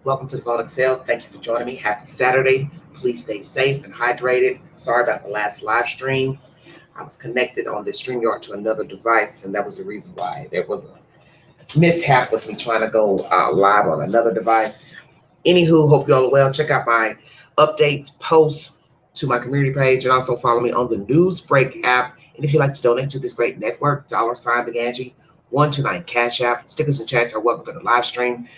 Welcome to the Phone Excel. Thank you for joining me. Happy Saturday. Please stay safe and hydrated. Sorry about the last live stream. I was connected on the StreamYard to another device, and that was the reason why there was a mishap with me trying to go live on another device. Anywho, hope you all are well. Check out my updates, posts to my community page, and also follow me on the Newsbreak app. And if you'd like to donate to this great network, $Big 129 Cash App. Stickers and chats are welcome to the live stream.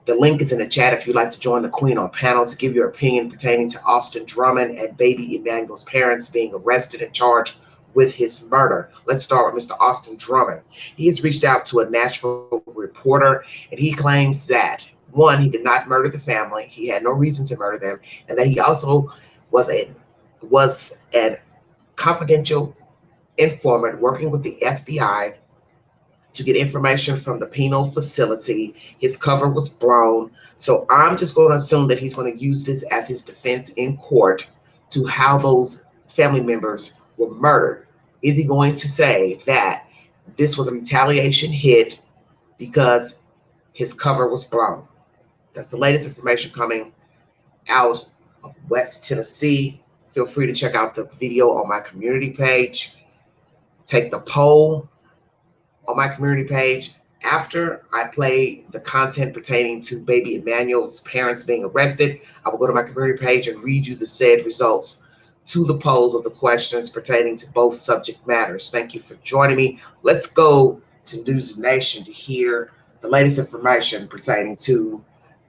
The link is in the chat if you'd like to join the Queen on panel to give your opinion pertaining to Austin Drummond and baby Emmnuel's parents being arrested and charged with his murder. Let's start with Mr. Austin Drummond. He has reached out to a Nashville reporter, and he claims that, one, he did not murder the family. He had no reason to murder them, and that he also was an confidential informant working with the FBI to get information from the penal facility. His cover was blown. So I'm just going to assume that he's going to use this as his defense in court to how those family members were murdered. Is he going to say that this was a retaliation hit because his cover was blown? That's the latest information coming out of West Tennessee. Feel free to check out the video on my community page. Take the poll on my community page. After I play the content pertaining to baby Emmnuel's parents being arrested, I will go to my community page and read you the said results to the polls of the questions pertaining to both subject matters. Thank you for joining me. Let's go to News Nation to hear the latest information pertaining to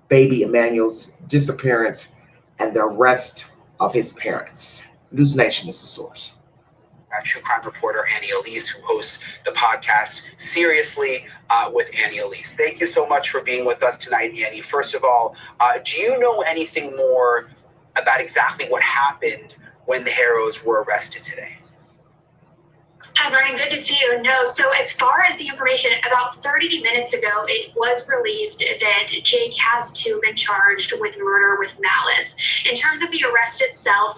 baby Emmnuel's disappearance and the arrest of his parents. News Nation is the source. True crime reporter Annie Elise, who hosts the podcast Seriously with Annie Elise. Thank you so much for being with us tonight, Annie. First of all, do you know anything more about exactly what happened when the Haros were arrested today? Hi, Brian. Good to see you. No, so as far as the information, about 30 minutes ago, it was released that Jake has too been charged with murder with malice. In terms of the arrest itself,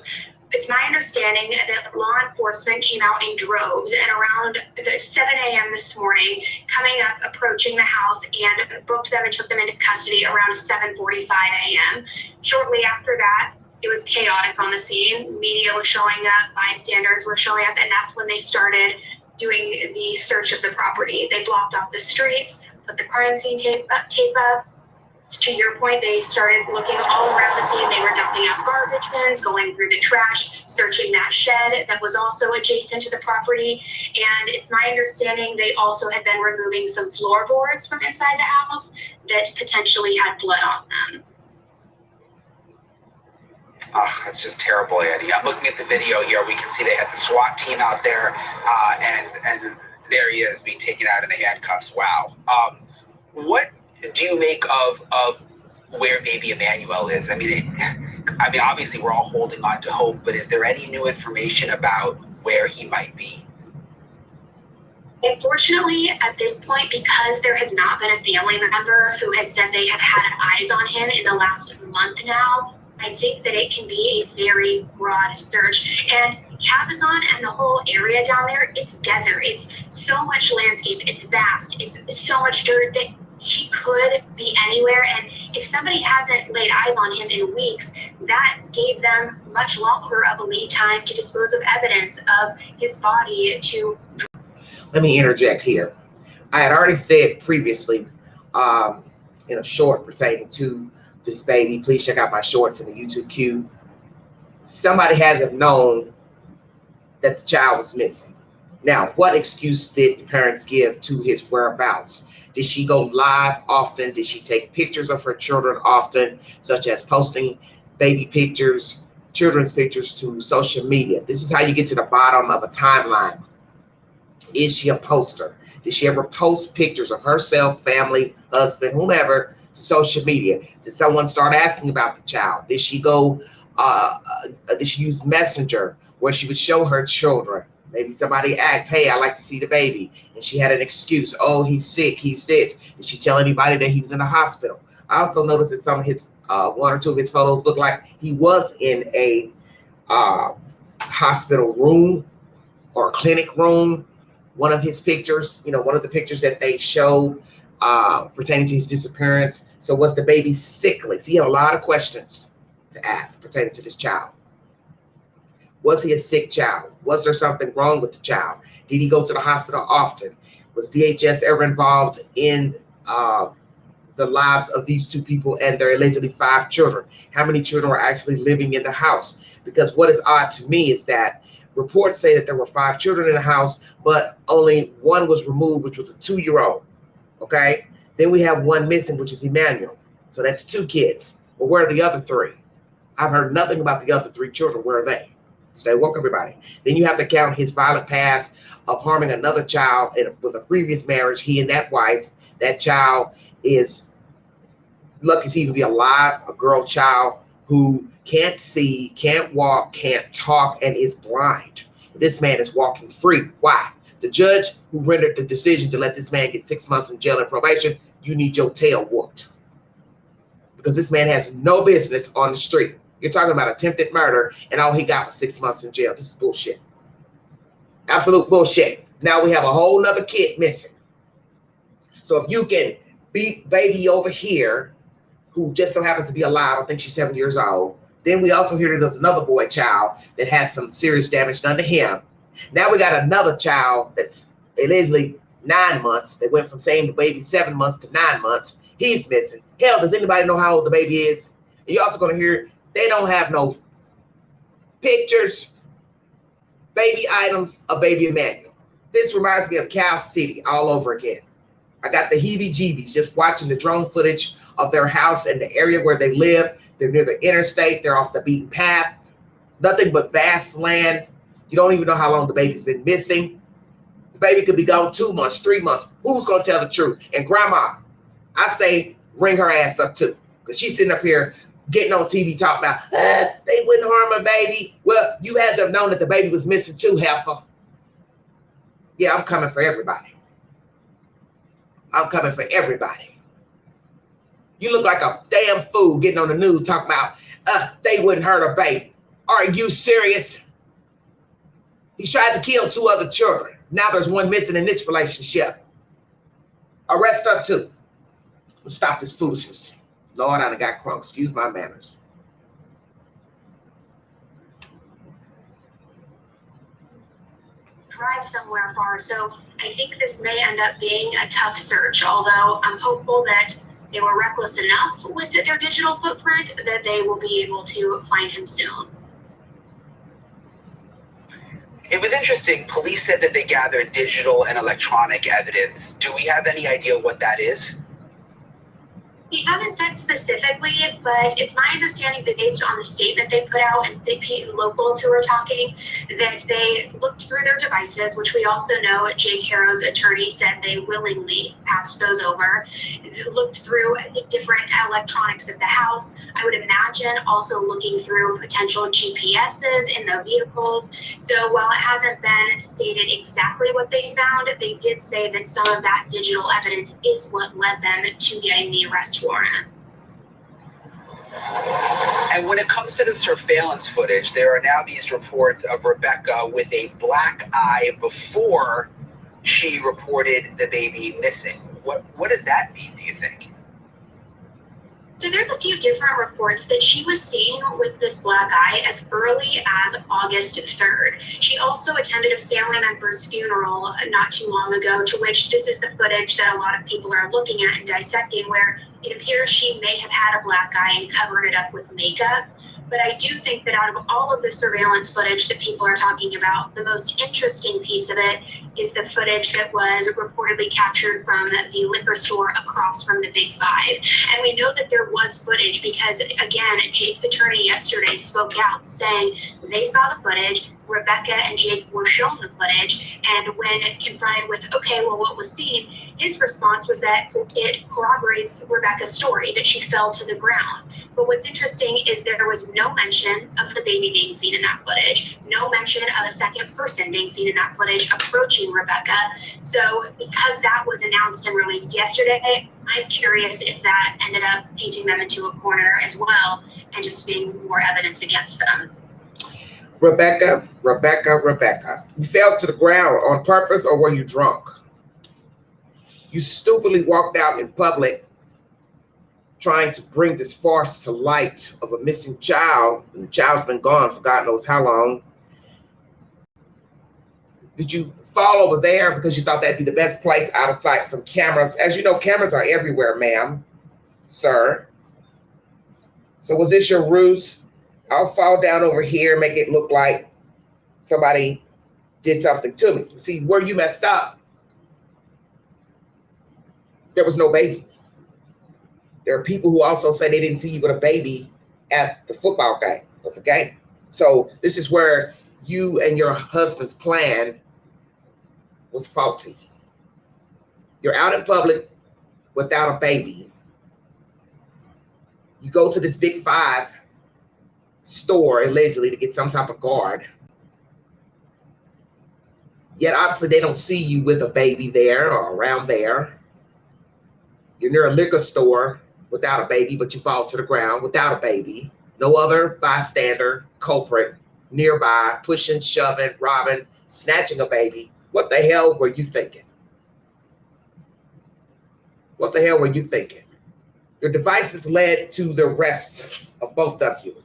it's my understanding that law enforcement came out in droves and around 7 a.m. this morning, coming up, approaching the house and booked them and took them into custody around 7:45 a.m. Shortly after that, it was chaotic on the scene. Media was showing up, bystanders were showing up, and that's when they started doing the search of the property. They blocked off the streets, put the crime scene tape up. To your point, they started looking all around the scene. They were dumping out garbage bins, going through the trash, searching that shed that was also adjacent to the property. And it's my understanding they also had been removing some floorboards from inside the house that potentially had blood on them. Oh, that's just terrible, Annie. I'm looking at the video here. We can see they had the SWAT team out there, and there he is being taken out in the handcuffs. Wow. What do you make of where baby Emmnuel is? I mean, obviously we're all holding on to hope, but is there any new information about where he might be? Unfortunately, at this point, because there has not been a family member who has said they have had eyes on him in the last month now, I think that it can be a very broad search. And Cabazon and the whole area down there, it's desert. It's so much landscape. It's vast. It's so much dirt that he could be anywhere, and if somebody hasn't laid eyes on him in weeks, that gave them much longer of a lead time to dispose of evidence of his body to... Let me interject here. I had already said previously in a short pertaining to this baby, please check out my shorts in the YouTube queue. Somebody hasn't known that the child was missing. Now, what excuse did the parents give to his whereabouts? Did she go live often? Did she take pictures of her children often, such as posting baby pictures, children's pictures to social media? This is how you get to the bottom of a timeline. Is she a poster? Did she ever post pictures of herself, family, husband, whomever, to social media? Did someone start asking about the child? Did she go, did she use Messenger where she would show her children? Maybe somebody asked, hey, I'd like to see the baby. And she had an excuse. Oh, he's sick, he's this. Did she tell anybody that he was in the hospital? I also noticed that some of his, one or two of his photos look like he was in a hospital room or a clinic room. One of his pictures, one of the pictures that they showed pertaining to his disappearance So was the baby sickly? So you have a lot of questions to ask pertaining to this child. Was he a sick child? Was there something wrong with the child? Did he go to the hospital often? Was DHS ever involved in the lives of these two people and their allegedly 5 children? How many children were actually living in the house? Because what is odd to me is that reports say that there were 5 children in the house, but only one was removed, which was a 2-year-old. Okay? Then we have one missing, which is Emmnuel. So that's 2 kids. Well, where are the other 3? I've heard nothing about the other 3 children. Where are they? Stay woke, everybody. Then you have to count his violent past of harming another child with a previous marriage, he and that wife. That child is lucky to even be alive, a girl child who can't see, can't walk, can't talk, and is blind. This man is walking free. Why? The judge who rendered the decision to let this man get 6 months in jail and probation, you need your tail whooped. Because this man has no business on the street. You're talking about attempted murder, and all he got was 6 months in jail. This is bullshit. Absolute bullshit. Now we have a whole nother kid missing. So if you can beat baby over here, who just so happens to be alive, I think she's 7 years old. Then we also hear that there's another boy child that has some serious damage done to him. Now we got another child that's allegedly 9 months. They went from saying the baby's 7 months to 9 months. He's missing. Hell, does anybody know how old the baby is? And you're also going to hear they don't have no pictures, baby items of baby Emmnuel. This reminds me of Cal City all over again. I got the heebie-jeebies just watching the drone footage of their house and the area where they live. They're near the interstate. They're off the beaten path. Nothing but vast land. You don't even know how long the baby's been missing. The baby could be gone 2 months, 3 months. Who's going to tell the truth? And grandma, I say ring her ass up too, because she's sitting up here getting on TV talking about, they wouldn't harm a baby. Well, you had to have known that the baby was missing too, heifer. Yeah, I'm coming for everybody. I'm coming for everybody. You look like a damn fool getting on the news talking about, they wouldn't hurt a baby. Are you serious? He tried to kill 2 other children. Now there's one missing in this relationship. Arrest her too. Let's stop this foolishness. Lord, I done got crunk. Excuse my manners. Drive somewhere far, so I think this may end up being a tough search, although I'm hopeful that they were reckless enough with their digital footprint that they will be able to find him soon. It was interesting. Police said that they gathered digital and electronic evidence. Do we have any idea what that is? They haven't said specifically, but it's my understanding that based on the statement they put out and the locals who were talking, that they looked through their devices, which we also know Jake Haros' attorney said they willingly passed those over, looked through the different electronics of the house. I would imagine also looking through potential GPSs in the vehicles. So while it hasn't been stated exactly what they found, they did say that some of that digital evidence is what led them to getting the arrest warrant. And when it comes to the surveillance footage, there are now these reports of Rebecca with a black eye before she reported the baby missing. What does that mean, do you think? So there's a few different reports that she was seen with this black eye as early as August 3rd. She also attended a family member's funeral not too long ago, to which this is the footage that a lot of people are looking at and dissecting, where it appears she may have had a black eye and covered it up with makeup. But I do think that out of all of the surveillance footage that people are talking about, the most interesting piece of it is the footage that was reportedly captured from the liquor store across from the Big Five. And we know that there was footage because, again, Jake's attorney yesterday spoke out saying they saw the footage, Rebecca and Jake were shown the footage, and when confronted with, okay, well, what was seen, his response was that it corroborates Rebecca's story, that she fell to the ground. But what's interesting is there was no mention of the baby being seen in that footage, no mention of a second person being seen in that footage approaching Rebecca. So because that was announced and released yesterday, I'm curious if that ended up painting them into a corner as well and just being more evidence against them. Rebecca, you fell to the ground on purpose, or were you drunk? You stupidly walked out in public trying to bring this farce to light of a missing child, and the child's been gone for God knows how long. Did you fall over there because you thought that'd be the best place out of sight from cameras? As you know, cameras are everywhere, ma'am, sir. So was this your ruse? I'll fall down over here, make it look like somebody did something to me. See, where you messed up, there was no baby. There are people who also say they didn't see you with a baby at the football game, or the game. So this is where you and your husband's plan was faulty. You're out in public without a baby. You go to this Big Five store allegedly to get some type of guard. Yet obviously they don't see you with a baby there or around there. You're near a liquor store without a baby, but you fall to the ground without a baby. No other bystander, culprit, nearby, pushing, shoving, robbing, snatching a baby. What the hell were you thinking? What the hell were you thinking? Your devices led to the arrest of both of you.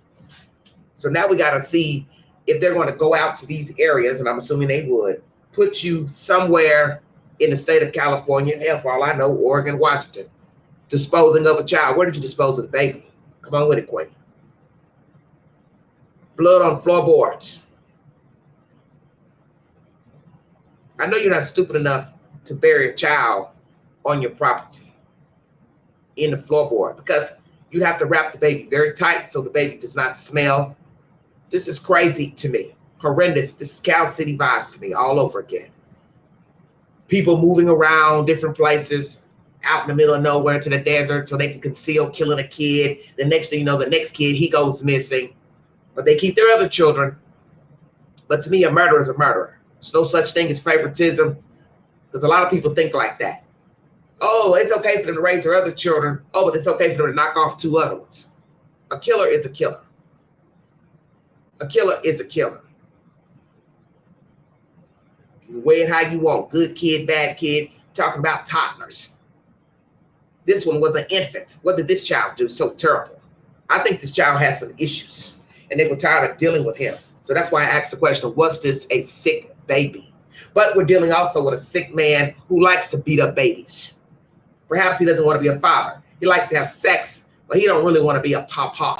So now we got to see if they're going to go out to these areas, and I'm assuming they would, put you somewhere in the state of California, hell, for all I know, Oregon, Washington, disposing of a child. Where did you dispose of the baby? Come on with it, Queen. Blood on floorboards. I know you're not stupid enough to bury a child on your property in the floorboard, because you'd have to wrap the baby very tight so the baby does not smell. This is crazy to me. Horrendous. This is Cal City vibes to me all over again. People moving around different places, out in the middle of nowhere to the desert so they can conceal killing a kid. The next thing you know, the next kid, he goes missing. But they keep their other children. But to me, a murderer is a murderer. There's no such thing as favoritism, because a lot of people think like that. Oh, it's okay for them to raise their other children. Oh, but it's okay for them to knock off two other ones. A killer is a killer. A killer is a killer. You weigh it how you want. Good kid, bad kid. Talking about toddlers. This one was an infant. What did this child do so terrible? I think this child has some issues, and they were tired of dealing with him. So that's why I asked the question, was this a sick baby? But we're dealing also with a sick man who likes to beat up babies. Perhaps he doesn't want to be a father. He likes to have sex, but he don't really want to be a papa.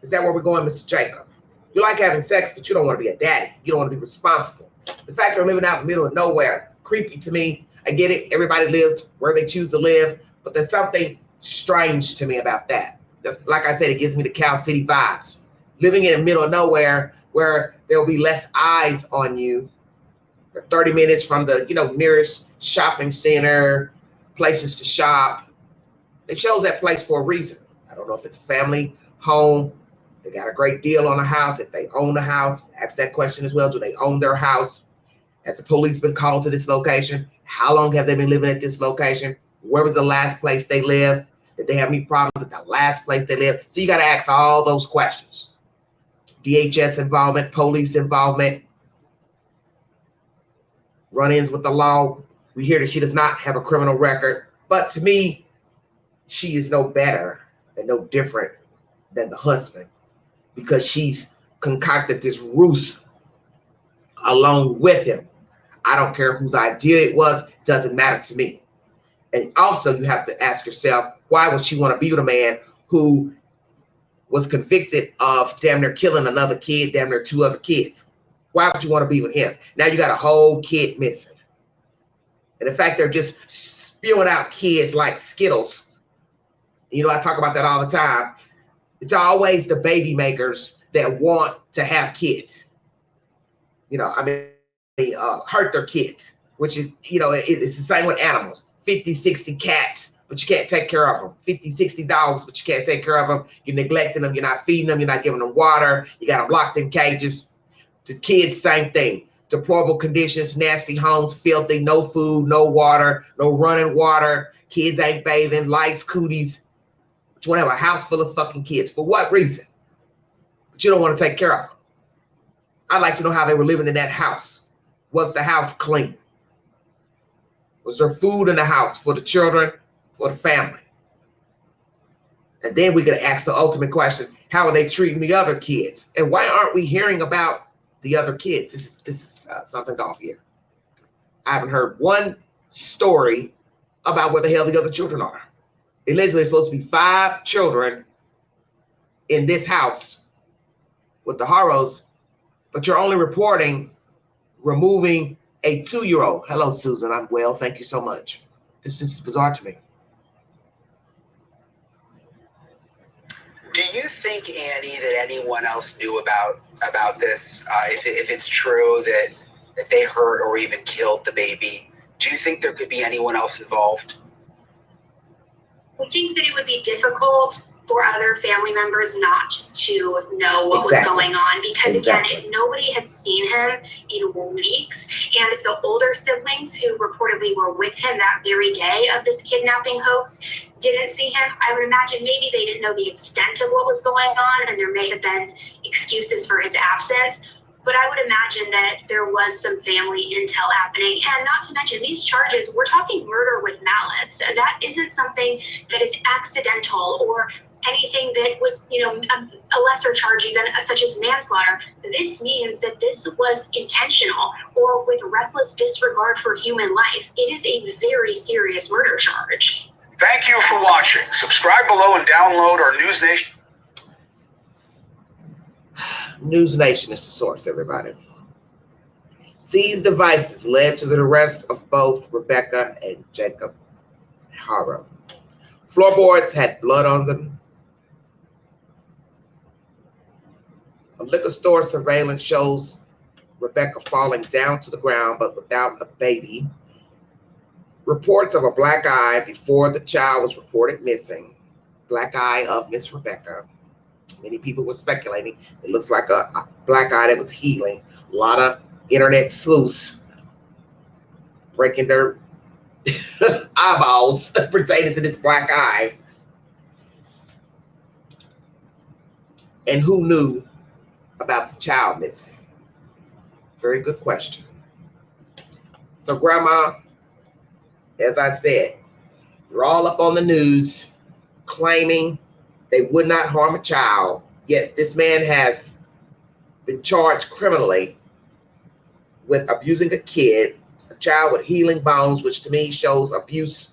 Is that where we're going, Mr. Jacob? You like having sex, but you don't want to be a daddy. You don't want to be responsible. The fact they're living out in the middle of nowhere, creepy to me. I get it. Everybody lives where they choose to live, but there's something strange to me about that. That's, like I said, it gives me the Cal City vibes. Living in the middle of nowhere where there'll be less eyes on you. 30 minutes from the nearest shopping center, places to shop. They chose that place for a reason. I don't know if it's a family home. They got a great deal on a house. If they own the house, ask that question as well. Do they own their house? Has the police been called to this location? How long have they been living at this location? Where was the last place they lived? Did they have any problems at the last place they lived? So you got to ask all those questions. DHS involvement, police involvement, run-ins with the law. We hear that she does not have a criminal record, but to me, she is no better and no different than the husband, because she's concocted this ruse along with him. I don't care whose idea it was, doesn't matter to me. And also you have to ask yourself, why would she want to be with a man who was convicted of damn near killing another kid, damn near two other kids? Why would you want to be with him? Now you got a whole kid missing. And in fact, they're just spewing out kids like Skittles. I talk about that all the time. It's always the baby makers that want to have kids. Hurt their kids, which is, it's the same with animals. 50, 60 cats, but you can't take care of them. 50, 60 dogs, but you can't take care of them. You're neglecting them. You're not feeding them. You're not giving them water. You got them locked in cages. The kids, same thing. Deplorable conditions, nasty homes, filthy, no food, no water, no running water. Kids ain't bathing, lice, cooties. But you want to have a house full of fucking kids. For what reason? But you don't want to take care of them. I'd like to know how they were living in that house. Was the house clean? Was there food in the house for the children, for the family? And then we're going to ask the ultimate question, how are they treating the other kids? And why aren't we hearing about the other kids? This is something's off here. I haven't heard one story about where the hell the other children are. Allegedly, there's supposed to be 5 children in this house with the Haros, but you're only reporting removing a 2-year-old. Hello, Susan. I'm well. Thank you so much. This is bizarre to me. Do you think, Annie, that anyone else knew about this? If it's true that they hurt or even killed the baby, do you think there could be anyone else involved? I think that it would be difficult for other family members not to know what was going on, because again, if nobody had seen him in weeks, and if the older siblings who reportedly were with him that very day of this kidnapping hoax didn't see him, I would imagine maybe they didn't know the extent of what was going on, and there may have been excuses for his absence. But I would imagine that there was some family intel happening. And not to mention these charges, we're talking murder with malice. That isn't something that is accidental or anything that was, a lesser charge even, such as manslaughter. This means that this was intentional or with reckless disregard for human life. It is a very serious murder charge. Thank you for watching. Subscribe below and download our News Nation. News Nation is the source, everybody. Seized devices led to the arrest of both Rebecca and Jacob Haros. Floorboards had blood on them. A liquor store surveillance shows Rebecca falling down to the ground, but without a baby. Reports of a black eye before the child was reported missing. Black eye of Miss Rebecca. Many people were speculating it looks like a black eye that was healing. A lot of internet sleuths breaking their eyeballs pertaining to this black eye. And who knew about the child missing? Very good question. So, Grandma, as I said, you're all up on the news claiming they would not harm a child, yet this man has been charged criminally with abusing a kid, a child with healing bones, which to me shows abuse,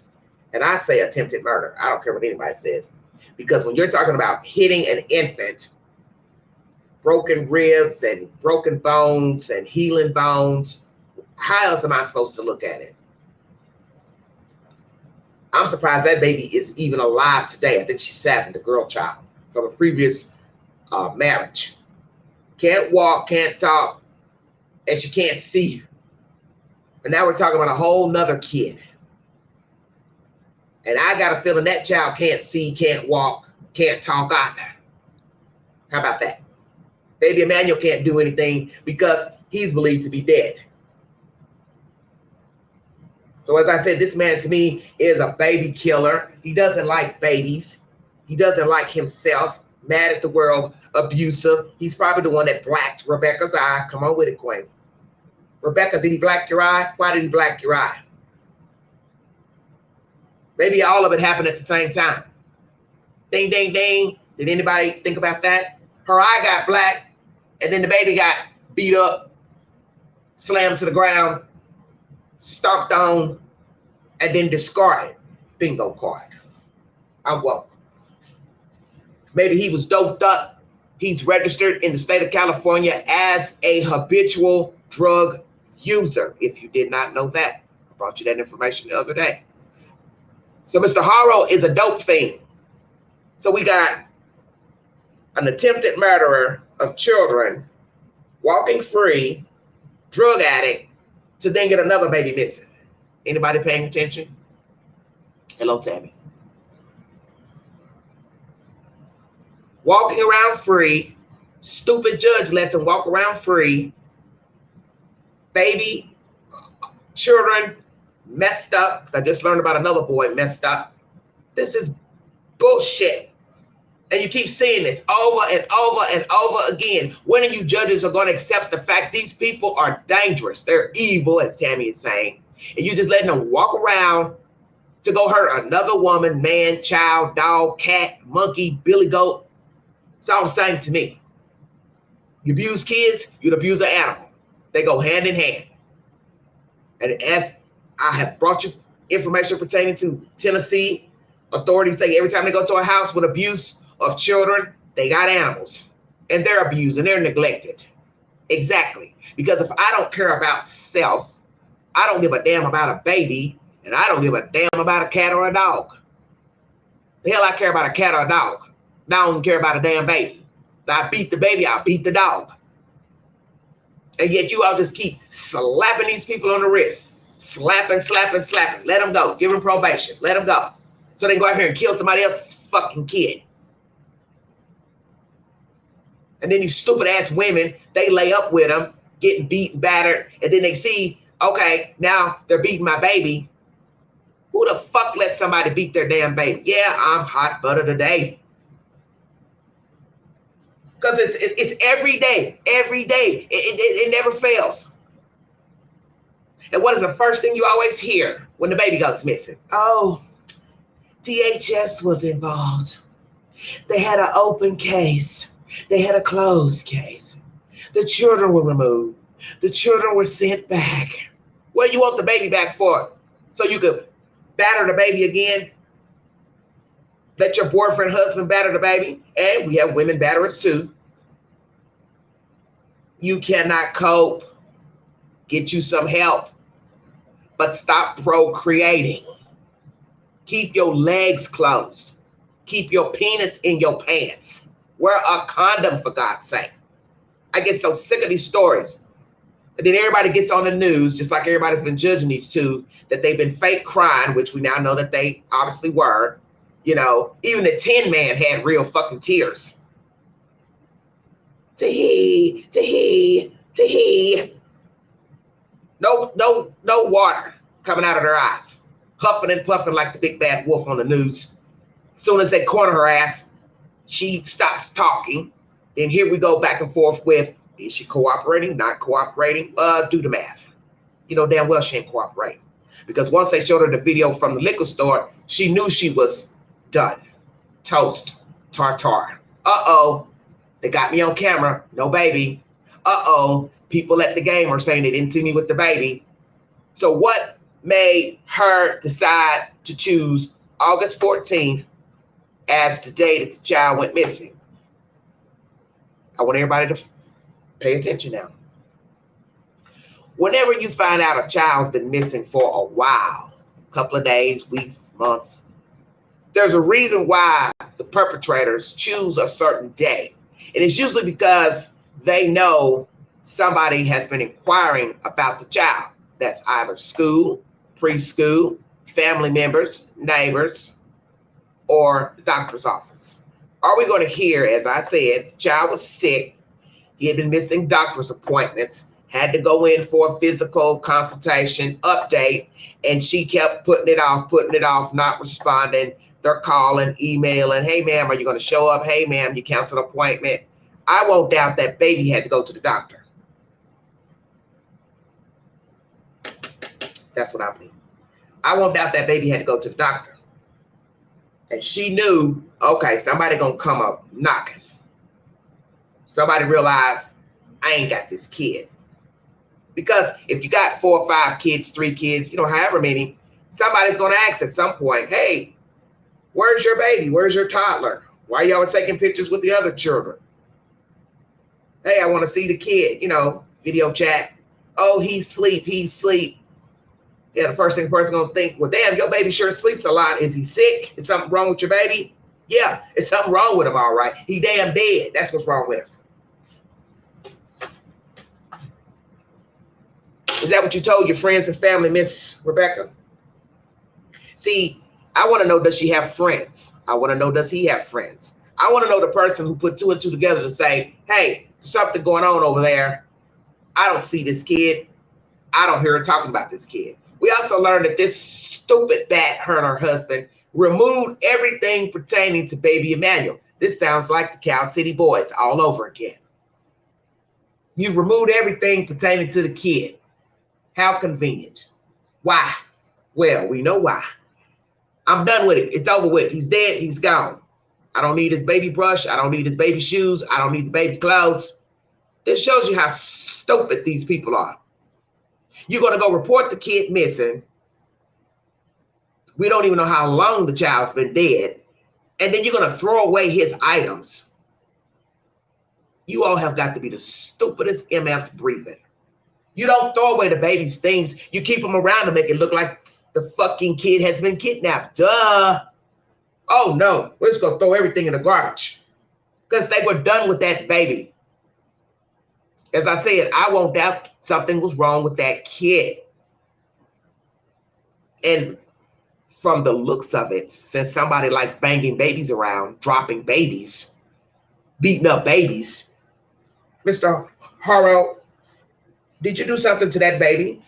and I say attempted murder. I don't care what anybody says, because when you're talking about hitting an infant, broken ribs and broken bones and healing bones, how else am I supposed to look at it? I'm surprised that baby is even alive today. I think she's 7, the girl child from a previous marriage. Can't walk, can't talk, and she can't see. And now we're talking about a whole nother kid. And I got a feeling that child can't see, can't walk, can't talk either. How about that? Baby Emmnuel can't do anything because he's believed to be dead. So as I said, this man to me is a baby killer. He doesn't like babies. He doesn't like himself. Mad at the world, abusive. He's probably the one that blacked Rebecca's eye. Come on with it, Queen. Rebecca, did he black your eye? Why did he black your eye? Maybe all of it happened at the same time. Ding, ding, ding. Did anybody think about that? Her eye got black, and then the baby got beat up, slammed to the ground, stomped on, and then discarded. Bingo card. I'm welcome. Maybe he was doped up. He's registered in the state of California as a habitual drug user. If you did not know that, I brought you that information the other day. So Mr. Haros is a dope fiend. So we got an attempted murderer of children, walking free, drug addict, to then get another baby missing. Anybody paying attention? Hello, Tammy. Walking around free. Stupid judge lets him walk around free. Baby, children messed up. I just learned about another boy messed up. This is bullshit. And you keep seeing this over and over and over again. When are you judges are going to accept the fact these people are dangerous? They're evil, as Tammy is saying. And you're just letting them walk around to go hurt another woman, man, child, dog, cat, monkey, billy goat. It's all the same to me. You abuse kids, you'd abuse an animal. They go hand in hand. And as I have brought you information pertaining to Tennessee, authorities say every time they go to a house with abuse of children, they got animals. And they're abused and they're neglected. Exactly. Because if I don't care about self, I don't give a damn about a baby, and I don't give a damn about a cat or a dog. The hell I care about a cat or a dog. I don't care about a damn baby. If I beat the baby, I'll beat the dog. And yet you all just keep slapping these people on the wrist. Slapping, slapping, slapping. Let them go. Give them probation. Let them go. So they can go out here and kill somebody else's fucking kid. And then these stupid ass women, they lay up with them, getting beaten, battered, and then they see, okay, now they're beating my baby. Who the fuck lets somebody beat their damn baby? Yeah, I'm hot butter today. Because it's every day, every day. It never fails. And what is the first thing you always hear when the baby goes missing? Oh, DHS was involved. They had an open case. They had a closed case. The children were removed. The children were sent back. What do you want the baby back for? So you could batter the baby again? Let your boyfriend, husband batter the baby? And we have women batterers too. You cannot cope. Get you some help. But stop procreating. Keep your legs closed. Keep your penis in your pants. Wear a condom, for God's sake. I get so sick of these stories. And then everybody gets on the news, just like everybody's been judging these two, that they've been fake crying, which we now know that they obviously were. You know, even the Tin Man had real fucking tears. Tee, tee, tee. No water coming out of their eyes. Huffing and puffing like the big bad wolf on the news. As soon as they corner her ass, she stops talking. Then here we go back and forth with, is she cooperating, not cooperating? Do the math. You know damn well she ain't cooperating. Because once they showed her the video from the liquor store, she knew she was done. Toast. Tartar. Uh-oh. They got me on camera. No baby. Uh-oh. People at the game are saying they didn't see me with the baby. So what made her decide to choose August 14th as the day that the child went missing? I want everybody to pay attention now. Whenever you find out a child's been missing for a while, a couple of days, weeks, months, there's a reason why the perpetrators choose a certain day. And it's usually because they know somebody has been inquiring about the child. That's either school, preschool, family members, neighbors, or the doctor's office. Are we going to hear, as I said, the child was sick, he had been missing doctor's appointments, had to go in for a physical consultation, update, and she kept putting it off, not responding. They're calling, emailing, hey ma'am, are you going to show up? Hey ma'am, you canceled an appointment. I won't doubt that baby had to go to the doctor. That's what I mean. I won't doubt that baby had to go to the doctor. And she knew, okay, somebody gonna come up knocking. Somebody realized, I ain't got this kid. Because if you got 4 or 5 kids, 3 kids, you know, however many, somebody's gonna ask at some point, hey, where's your baby? Where's your toddler? Why are you always taking pictures with the other children? Hey, I wanna see the kid, you know, video chat. Oh, he's asleep. Yeah, the first thing the person's gonna think, well, damn, your baby sure sleeps a lot. Is he sick? Is something wrong with your baby? Yeah, it's something wrong with him, all right. He damn dead. That's what's wrong with him. Is that what you told your friends and family, Miss Rebecca? See, I want to know, does she have friends? I want to know, does he have friends? I want to know the person who put 2 and 2 together to say, hey, there's something going on over there. I don't see this kid. I don't hear her talking about this kid. We also learned that this stupid bat, her and her husband, removed everything pertaining to baby Emmnuel. This sounds like the Cow City Boys all over again. You've removed everything pertaining to the kid. How convenient. Why? Well, we know why. I'm done with it. It's over with. He's dead. He's gone. I don't need his baby brush. I don't need his baby shoes. I don't need the baby clothes. This shows you how stupid these people are. You're going to go report the kid missing. We don't even know how long the child's been dead. And then you're going to throw away his items. You all have got to be the stupidest MFs breathing. You don't throw away the baby's things. You keep them around to make it look like the fucking kid has been kidnapped. Duh. Oh, no. We're just going to throw everything in the garbage. Because they were done with that baby. As I said, I won't doubt something was wrong with that kid. And from the looks of it, since somebody likes banging babies around, dropping babies, beating up babies, Mr. Haros, did you do something to that baby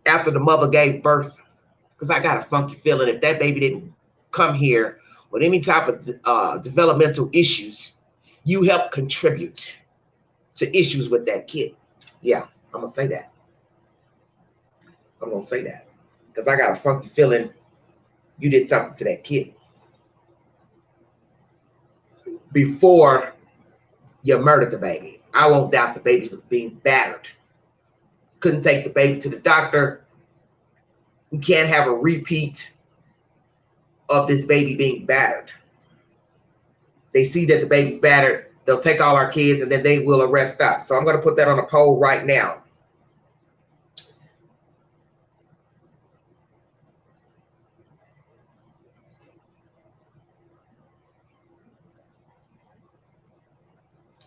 after the mother gave birth? Because I got a funky feeling if that baby didn't come here with any type of developmental issues, you help contribute to issues with that kid. Yeah, I'm going to say that. I'm going to say that. Because I got a funky feeling you did something to that kid before you murdered the baby. I won't doubt the baby was being battered. Couldn't take the baby to the doctor. We can't have a repeat of this baby being battered. They see that the baby's battered, they'll take all our kids and then they will arrest us. So I'm going to put that on a poll right now.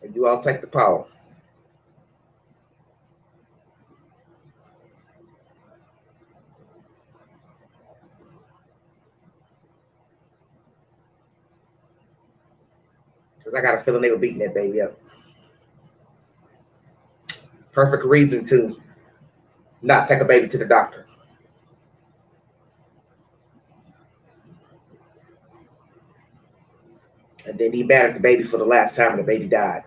And you all take the poll. Because I got a feeling they were beating that baby up. Perfect reason to not take a baby to the doctor. And then he battered the baby for the last time and the baby died.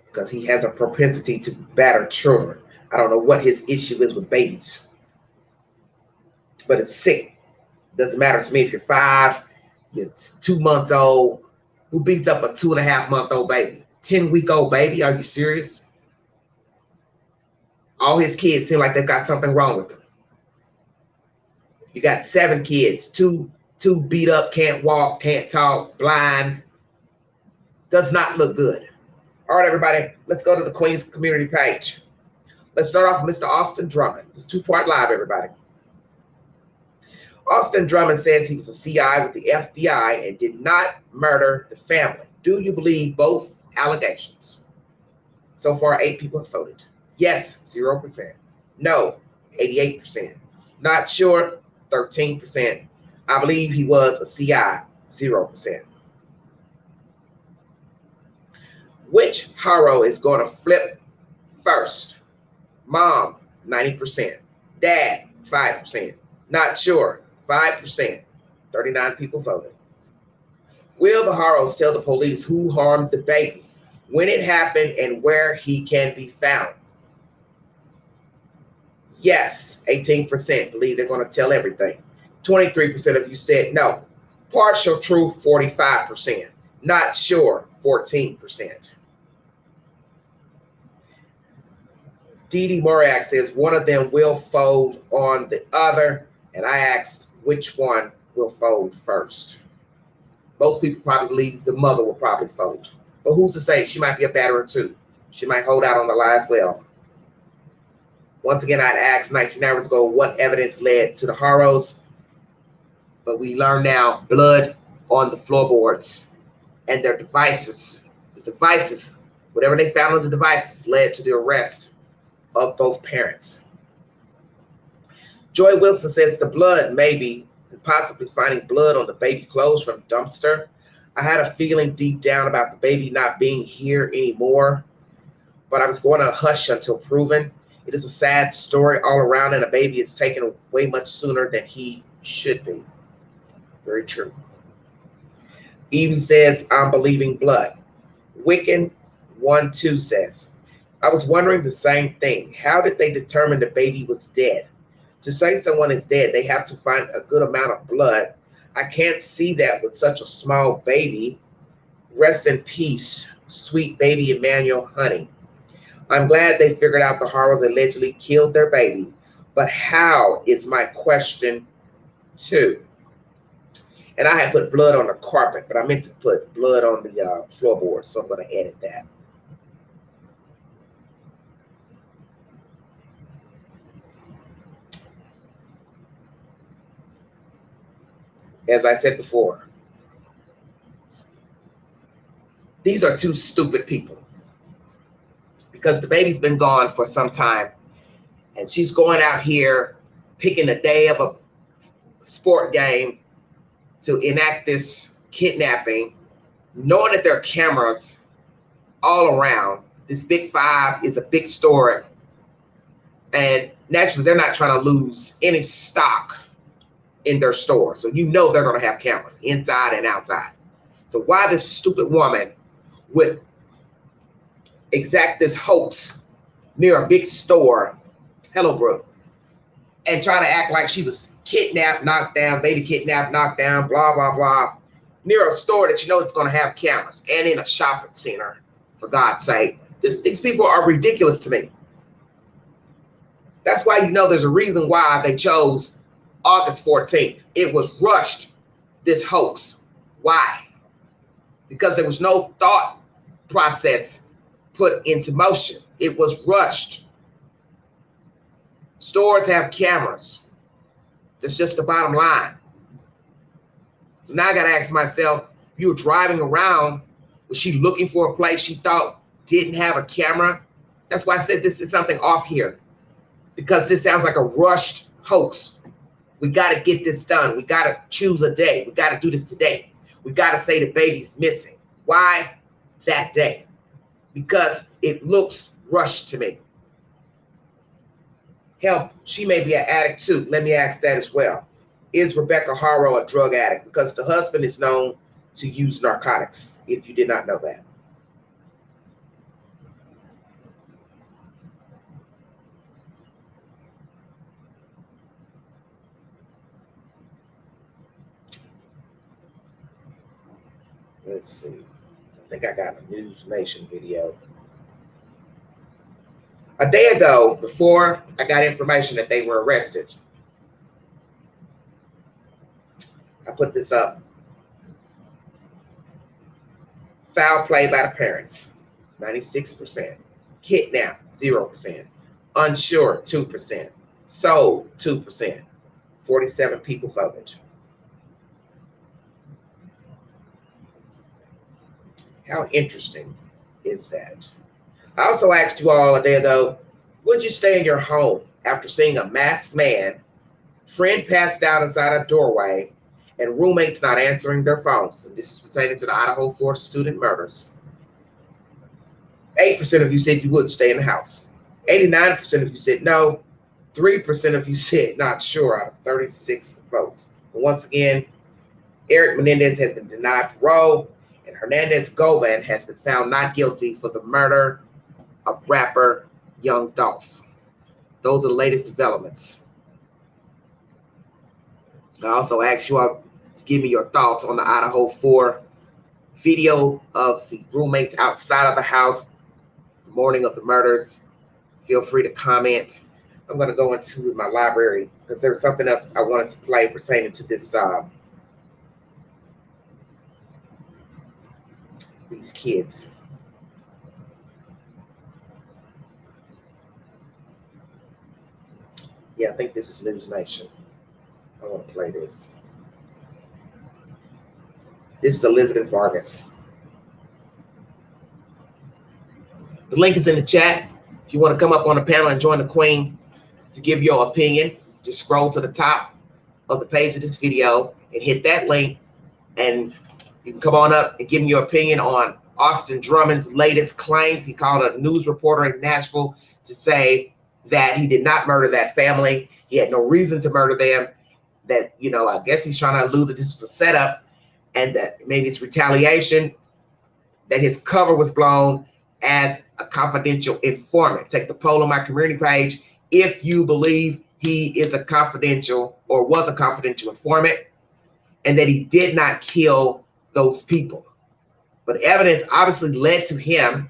Because he has a propensity to batter children. I don't know what his issue is with babies. But it's sick. Doesn't matter to me if you're 5, you're 2 months old. Who beats up a 2.5-month-old baby? 10-week-old baby? Are you serious? All his kids seem like they've got something wrong with them. You got 7 kids, two beat up, can't walk, can't talk, blind. Does not look good. All right, everybody, let's go to the Queen's community page. Let's start off with Mr. Austin Drummond. It's 2-part live, everybody. Austin Drummond says he was a CI with the FBI and did not murder the family. Do you believe both allegations? So far, 8 people have voted. Yes, 0%. No, 88%. Not sure, 13%. I believe he was a CI, 0%. Which Haros is going to flip first? Mom, 90%. Dad, 5%. Not sure, 5%. 39 people voted. Will the Haros tell the police who harmed the baby, when it happened, and where he can be found? Yes, 18% believe they're going to tell everything. 23% of you said no. Partial truth, 45%. Not sure, 14%. Dee Moriak says one of them will fold on the other. And I asked which one will fold first. Most people probably believe the mother will probably fold. But who's to say? She might be a batterer too. She might hold out on the lie as well. Once again, I'd asked 19 hours ago what evidence led to the Haros. But we learn now blood on the floorboards and their devices. The devices, whatever they found on the devices, led to the arrest of both parents. Joy Wilson says the blood, maybe, and possibly finding blood on the baby clothes from dumpster. I had a feeling deep down about the baby not being here anymore, but I was going to hush until proven. It is a sad story all around, and a baby is taken away much sooner than he should be. Very true. Evie says, I'm believing blood. Wiccan 1-2 says, I was wondering the same thing. How did they determine the baby was dead? To say someone is dead, they have to find a good amount of blood. I can't see that with such a small baby. Rest in peace, sweet baby Emmnuel Honey. I'm glad they figured out the Haros allegedly killed their baby, but how is my question too? And I had put blood on the carpet, but I meant to put blood on the floorboard, so I'm going to edit that. As I said before, these are two stupid people, because the baby's been gone for some time, and she's going out here picking the day of a sport game to enact this kidnapping, knowing that there are cameras all around. This Big Five is a big store, and naturally they're not trying to lose any stock in their store. So you know they're going to have cameras inside and outside. So why this stupid woman would exact this hoax near a big store, Hellebrook, and try to act like she was kidnapped, knocked down, baby kidnapped, knocked down, blah, blah, blah, near a store that you know is going to have cameras, and in a shopping center, for God's sake. These people are ridiculous to me. That's why you know there's a reason why they chose August 14th. It was rushed, this hoax. Why? Because there was no thought process put into motion. It was rushed. Stores have cameras. That's just the bottom line. So now I got to ask myself, if you were driving around, was she looking for a place she thought didn't have a camera? That's why I said this is something off here, because this sounds like a rushed hoax. We got to get this done. We got to choose a day. We got to do this today. We got to say the baby's missing. Why that day? Because it looks rushed to me. Hell, she may be an addict too. Let me ask that as well. Is Rebecca Haro a drug addict? Because the husband is known to use narcotics, if you did not know that. Let's see. I think I got a News Nation video. A day ago, before I got information that they were arrested, I put this up. Foul play by the parents, 96%. Kidnap, 0%. Unsure, 2%. Sold, 2%. 47 people voted. How interesting is that? I also asked you all a day ago, would you stay in your home after seeing a masked man, friend passed out inside a doorway, and roommates not answering their phones? And this is pertaining to the Idaho 4 student murders. 8% of you said you would stay in the house. 89% of you said no. 3% of you said not sure out of 36 votes. But once again, Eric Menendez has been denied parole, and Hernandez Govan has been found not guilty for the murder of rapper Young Dolph. Those are the latest developments. I also asked you all to give me your thoughts on the Idaho 4 video of the roommates outside of the house the morning of the murders. Feel free to comment. I'm going to go into my library because there was something else I wanted to play pertaining to this these kids. Yeah, I think this is News Nation. I want to play this. This is Elizabeth Vargas. The link is in the chat. If you want to come up on the panel and join the Queen to give your opinion, just scroll to the top of the page of this video and hit that link, and you can come on up and give me your opinion on Austin Drummond's latest claims. He called a news reporter in Nashville to say that he did not murder that family. He had no reason to murder them. That, you know, I guess he's trying to allude that this was a setup and that maybe it's retaliation, that his cover was blown, as a confidential informant. Take the poll on my community page if you believe he is a confidential or was a confidential informant and that he did not kill those people. But evidence obviously led to him.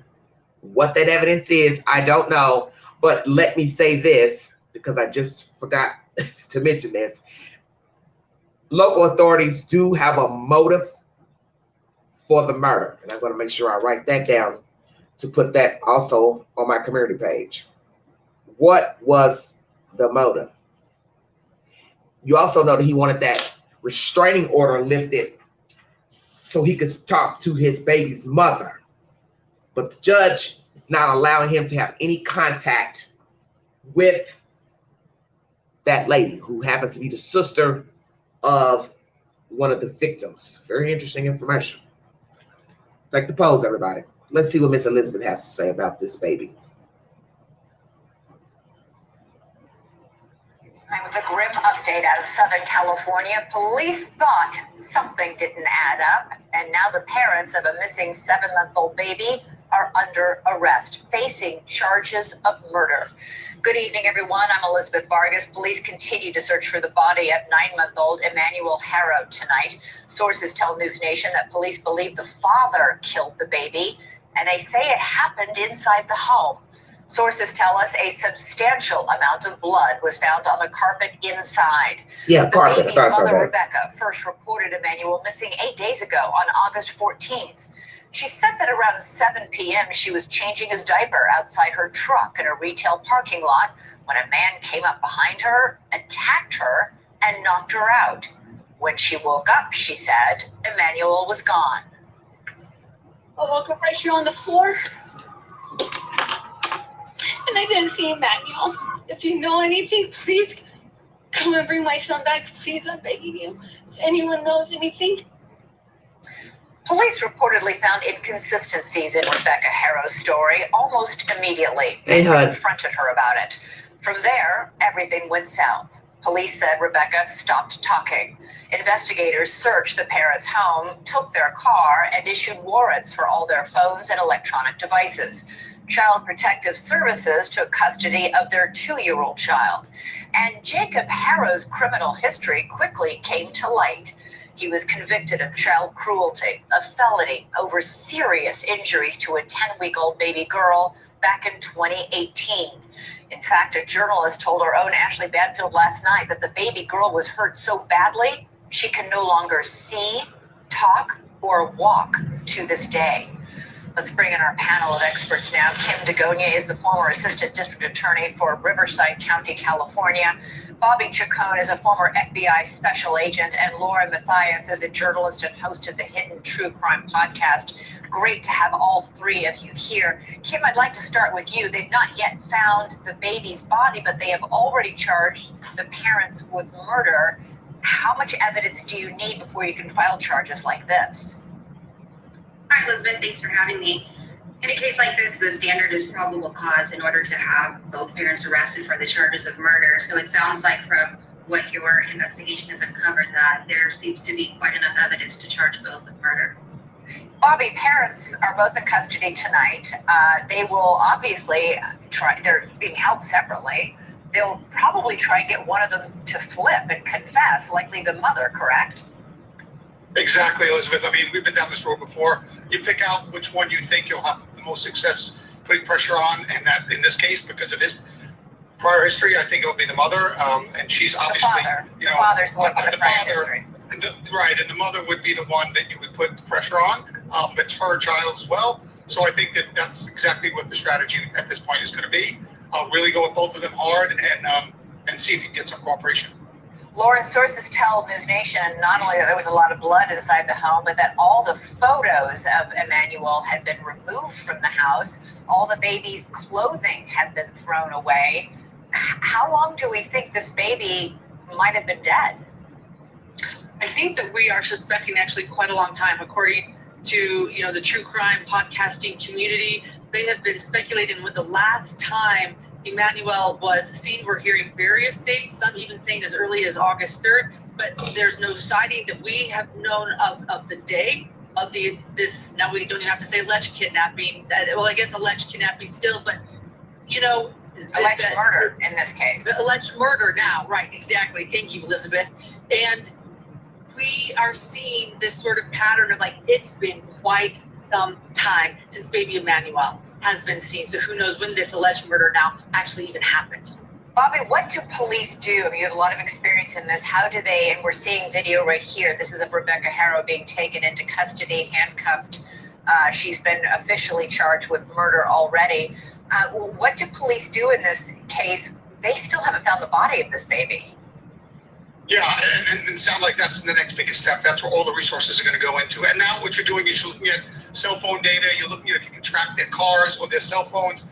What that evidence is, I don't know. But let me say this, because I just forgot to mention this. Local authorities do have a motive for the murder. And I'm going to make sure I write that down to put that also on my community page. What was the motive? You also know that he wanted that restraining order lifted so he could talk to his baby's mother. But the judge is not allowing him to have any contact with that lady who happens to be the sister of one of the victims. Very interesting information. Take the polls, everybody. Let's see what Miss Elizabeth has to say about this baby. With a grim update out of Southern California, police thought something didn't add up, and now the parents of a missing 7-month-old baby are under arrest, facing charges of murder. Good evening, everyone. I'm Elizabeth Vargas. Police continue to search for the body of 9-month-old Emmnuel Haros tonight. Sources tell News Nation that police believe the father killed the baby, and they say it happened inside the home. Sources tell us a substantial amount of blood was found on the carpet inside. Yeah, the carpet. baby's mother, Rebecca, first reported Emmnuel missing 8 days ago on August 14th. She said that around 7 p.m. she was changing his diaper outside her truck in a retail parking lot when a man came up behind her, attacked her, and knocked her out. When she woke up, she said, Emmnuel was gone. I woke up right here on the floor, and I didn't see Emmnuel. If you know anything, please come and bring my son back. Please, I'm begging you. If anyone knows anything. Police reportedly found inconsistencies in Rebecca Haros' story almost immediately. They confronted her about it. From there, everything went south. Police said Rebecca stopped talking. Investigators searched the parents' home, took their car, and issued warrants for all their phones and electronic devices. Child Protective Services took custody of their 2-year-old child. And Jacob Haros' criminal history quickly came to light. He was convicted of child cruelty, a felony over serious injuries to a 10-week-old baby girl back in 2018. In fact, a journalist told our own Ashley Banfield last night that the baby girl was hurt so badly she can no longer see, talk, or walk to this day. Let's bring in our panel of experts now. Kim DeGonia is the former assistant district attorney for Riverside County, California. Bobby Chacon is a former FBI special agent, and Laura Mathias is a journalist and host of the Hidden True Crime podcast. Great to have all three of you here. Kim, I'd like to start with you. They've not yet found the baby's body, but they have already charged the parents with murder. How much evidence do you need before you can file charges like this? Hi, Elizabeth. Thanks for having me. In a case like this, the standard is probable cause in order to have both parents arrested for the charges of murder. So it sounds like from what your investigation has uncovered that there seems to be quite enough evidence to charge both with murder. Bobby, parents are both in custody tonight. They will obviously try, they're being held separately. They'll probably try and get one of them to flip and confess, likely the mother, correct? Exactly, Elizabeth. I mean, we've been down this road before. You pick out which one you think you'll have the most success putting pressure on, and that in this case, because of his prior history, I think it will be the mother, and she's obviously, the father's the one with the prior history. Right, and the mother would be the one that you would put the pressure on. That's her child as well. So I think that that's exactly what the strategy at this point is going to be. Really go with both of them hard and see if you can get some cooperation. Lauren, sources tell News Nation not only that there was a lot of blood inside the home, but that all the photos of Emmnuel had been removed from the house. All the baby's clothing had been thrown away. How long do we think this baby might have been dead? I think that we are suspecting actually quite a long time, according to the true crime podcasting community. They have been speculating when the last time Emmnuel was seen. We're hearing various dates, some even saying as early as August 3rd, but there's no sighting that we have known of the day of this, now we don't even have to say alleged kidnapping, well, I guess alleged kidnapping still, but, you know. Alleged murder in this case. The alleged murder now, right, exactly. Thank you, Elizabeth. And we are seeing this sort of pattern of like, it's been quite some time since baby Emmnuel has been seen. So who knows when this alleged murder now actually even happened. Bobby, what do police do? I mean, you have a lot of experience in this. How do they, and we're seeing video right here. This is of Rebecca Haros being taken into custody, handcuffed. She's been officially charged with murder already. What do police do in this case? They still haven't found the body of this baby. Yeah, and it sounds like that's the next biggest step. That's where all the resources are going to go into. And now what you're doing is you're looking at cell phone data. You're looking at if you can track their cars or their cell phones.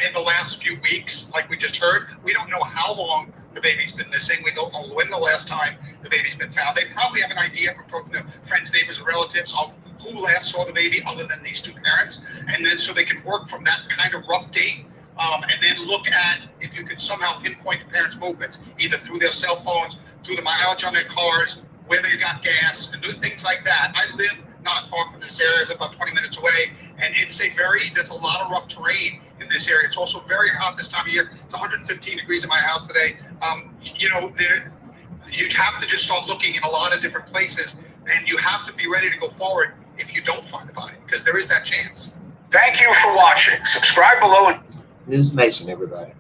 In the last few weeks, like we just heard, we don't know how long the baby's been missing. We don't know when the last time the baby's been found. They probably have an idea from talking to friends, neighbors, and relatives of who last saw the baby other than these two parents. And then so they can work from that kind of rough date. And then look at if you could somehow pinpoint the parents' movements, either through their cell phones, through the mileage on their cars, where they got gas, and do things like that. I live not far from this area. I live about 20 minutes away, and there's a lot of rough terrain in this area. It's also very hot this time of year. It's 115 degrees in my house today. You'd have to just start looking in a lot of different places, and you have to be ready to go forward if you don't find the body, because there is that chance. Thank you for watching. Subscribe below. News Nation, everybody.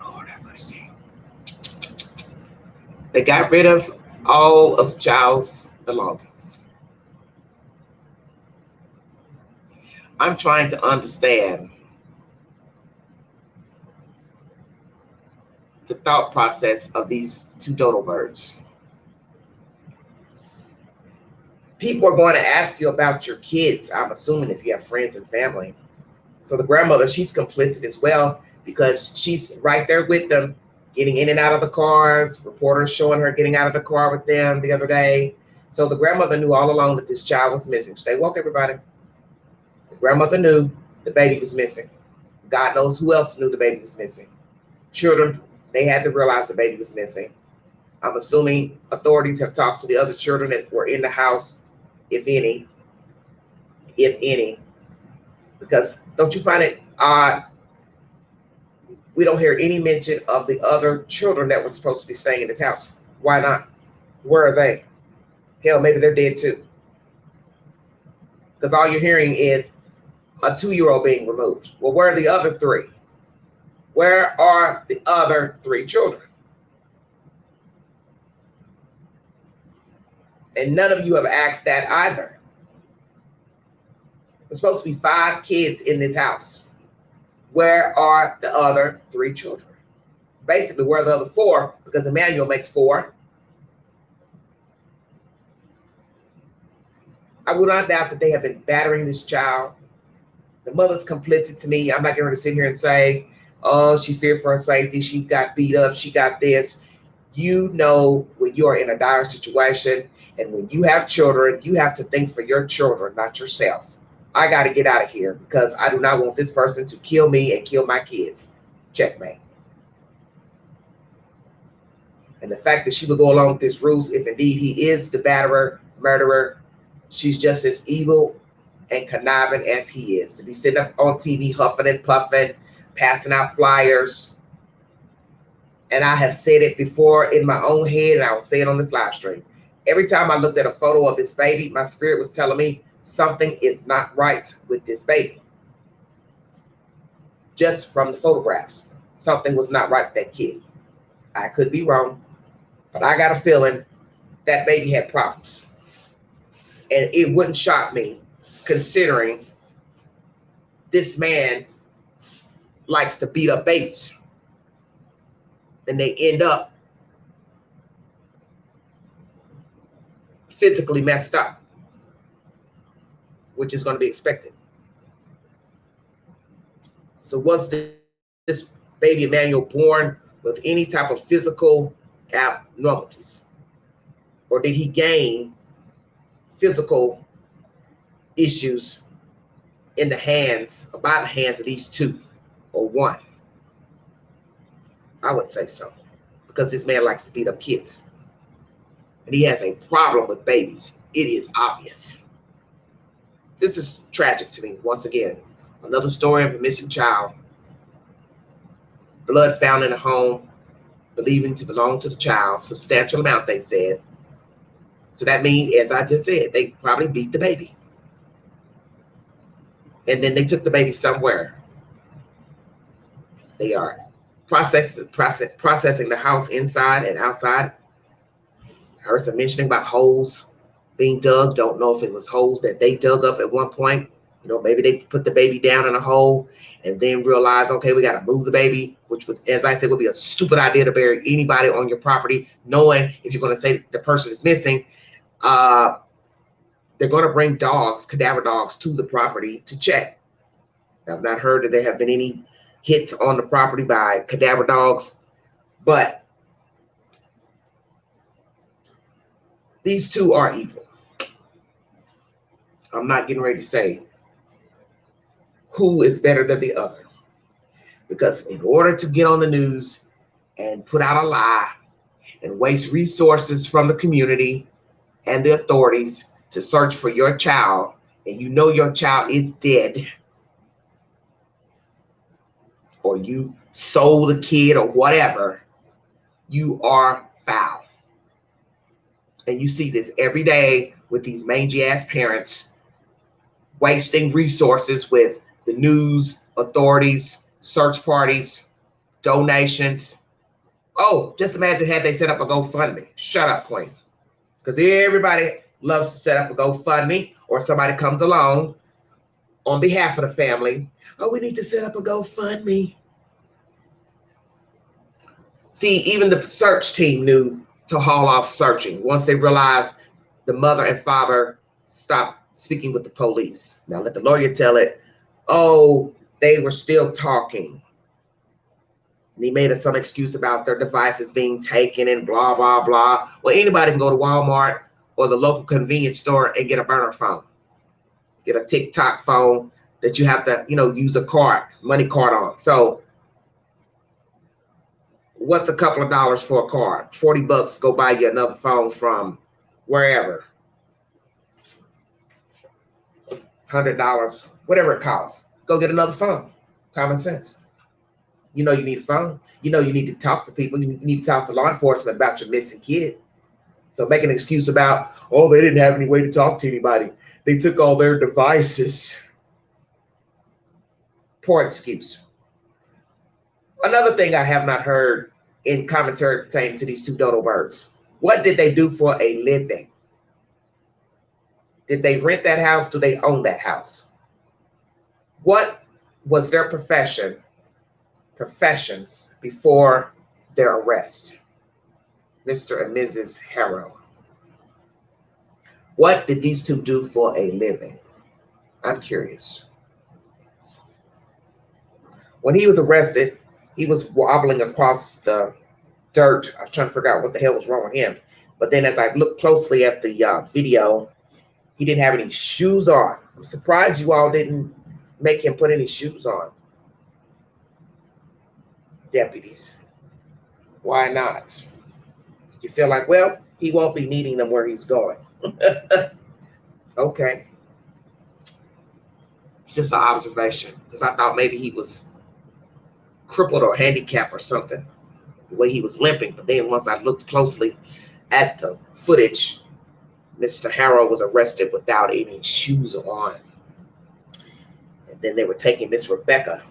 Lord have mercy. They got rid of all of Giles' belongings. I'm trying to understand the thought process of these two dodo birds. People are going to ask you about your kids, I'm assuming, if you have friends and family. So the grandmother, she's complicit as well, because she's right there with them, getting in and out of the cars. Reporters showing her getting out of the car with them the other day. So the grandmother knew all along that this child was missing. Stay woke, everybody. The grandmother knew the baby was missing. God knows who else knew the baby was missing. Children, they had to realize the baby was missing. I'm assuming authorities have talked to the other children that were in the house, if any, because don't you find it odd? We don't hear any mention of the other children that were supposed to be staying in this house. Why not? Where are they? Hell, maybe they're dead too. Because all you're hearing is a 2-year-old being removed. Well, where are the other 3? Where are the other 3 children? And none of you have asked that either. There's supposed to be 5 kids in this house. Where are the other 3 children? Basically, where are the other 4? Because Emmnuel makes 4. I would not doubt that they have been battering this child. The mother's complicit to me. I'm not going to sit here and say, oh, she feared for her safety. She got beat up. She got this. You know, when you are in a dire situation and when you have children, you have to think for your children, not yourself. I got to get out of here because I do not want this person to kill me and kill my kids. Checkmate. And the fact that she would go along with this ruse, if indeed he is the batterer, murderer, she's just as evil and conniving as he is. To be sitting up on TV huffing and puffing, passing out flyers. And I have said it before in my own head, and I will say it on this live stream. Every time I looked at a photo of this baby, my spirit was telling me something is not right with this baby. Just from the photographs, something was not right with that kid. I could be wrong, but I got a feeling that baby had problems. And it wouldn't shock me, considering this man likes to beat up babies. And they end up physically messed up, which is going to be expected. So was this baby Emmnuel born with any type of physical abnormalities? Or did he gain physical issues in the hands, or by the hands of these 2 or 1? I would say so, because this man likes to beat up kids. And he has a problem with babies. It is obvious. This is tragic to me. Once again, another story of a missing child. Blood found in a home, believing to belong to the child. Substantial amount, they said. So that means, as I just said, they probably beat the baby. And then they took the baby somewhere. They are processing the house inside and outside. I heard some mentioning about holes being dug. Don't know if it was holes that they dug up at one point. You know, maybe they put the baby down in a hole and then realized, okay, we got to move the baby, which was, as I said, would be a stupid idea to bury anybody on your property, knowing if you're going to say the person is missing. They're going to bring dogs, cadaver dogs, to the property to check. I've not heard that there have been any hits on the property by cadaver dogs, but these two are evil. I'm not getting ready to say who is better than the other, because in order to get on the news and put out a lie and waste resources from the community and the authorities to search for your child, and you know your child is dead, or you sold a kid or whatever, you are foul. And you see this every day with these mangy ass parents wasting resources with the news, authorities, search parties, donations. Oh, just imagine had they set up a GoFundMe. Shut up, Queen. Because everybody loves to set up a GoFundMe, or somebody comes along on behalf of the family. Oh, we need to set up a GoFundMe. See, even the search team knew to haul off searching once they realized the mother and father stopped speaking with the police. Now let the lawyer tell it, oh, they were still talking. And he made some excuse about their devices being taken and blah, blah, blah. Well, anybody can go to Walmart or the local convenience store and get a burner phone. Get a TikTok phone that you have to, use a card, money card on. So what's a couple of dollars for a card? $40, go buy you another phone from wherever. $100, whatever it costs. Go get another phone. Common sense. You know you need a phone. You know you need to talk to people. You need to talk to law enforcement about your missing kid. So make an excuse about, oh, they didn't have any way to talk to anybody. They took all their devices. Poor excuse. Another thing I have not heard in commentary pertaining to these two dodo birds. What did they do for a living? Did they rent that house? Do they own that house? What was their professions before their arrest? Mr. and Mrs. Haros. What did these two do for a living? I'm curious. When he was arrested, he was wobbling across the dirt. I was trying to figure out what the hell was wrong with him. But then as I looked closely at the video, he didn't have any shoes on. I'm surprised you all didn't make him put any shoes on. Deputies. Why not? You feel like, well, he won't be needing them where he's going. Okay. It's just an observation, because I thought maybe he was crippled or handicapped or something, the way he was limping. But then once I looked closely at the footage, Mr. Haros was arrested without any shoes on. And then they were taking Miss Rebecca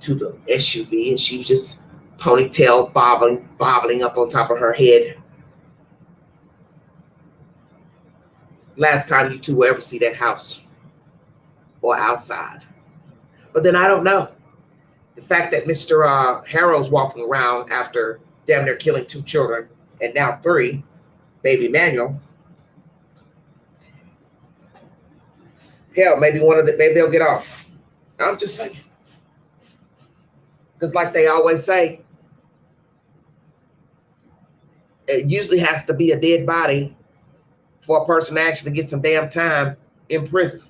to the SUV, and she was just ponytail bobbling up on top of her head. Last time you two will ever see that house or outside. But then I don't know. The fact that Mr. Haros walking around after damn near killing 2 children and now 3, baby Emmnuel. Hell, maybe they'll get off. I'm just saying. Because like they always say, it usually has to be a dead body for a person to actually get some damn time in prison.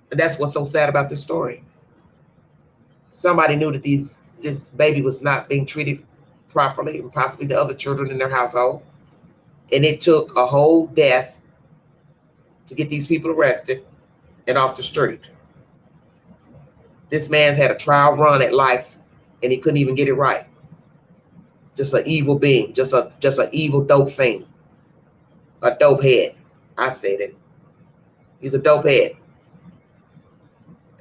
And that's what's so sad about this story. Somebody knew that this baby was not being treated properly, and possibly the other children in their household. And it took a whole death to get these people arrested and off the street. This man's had a trial run at life, and he couldn't even get it right. Just an evil being, just an evil dope fiend, a dope head. I said it. He's a dope head.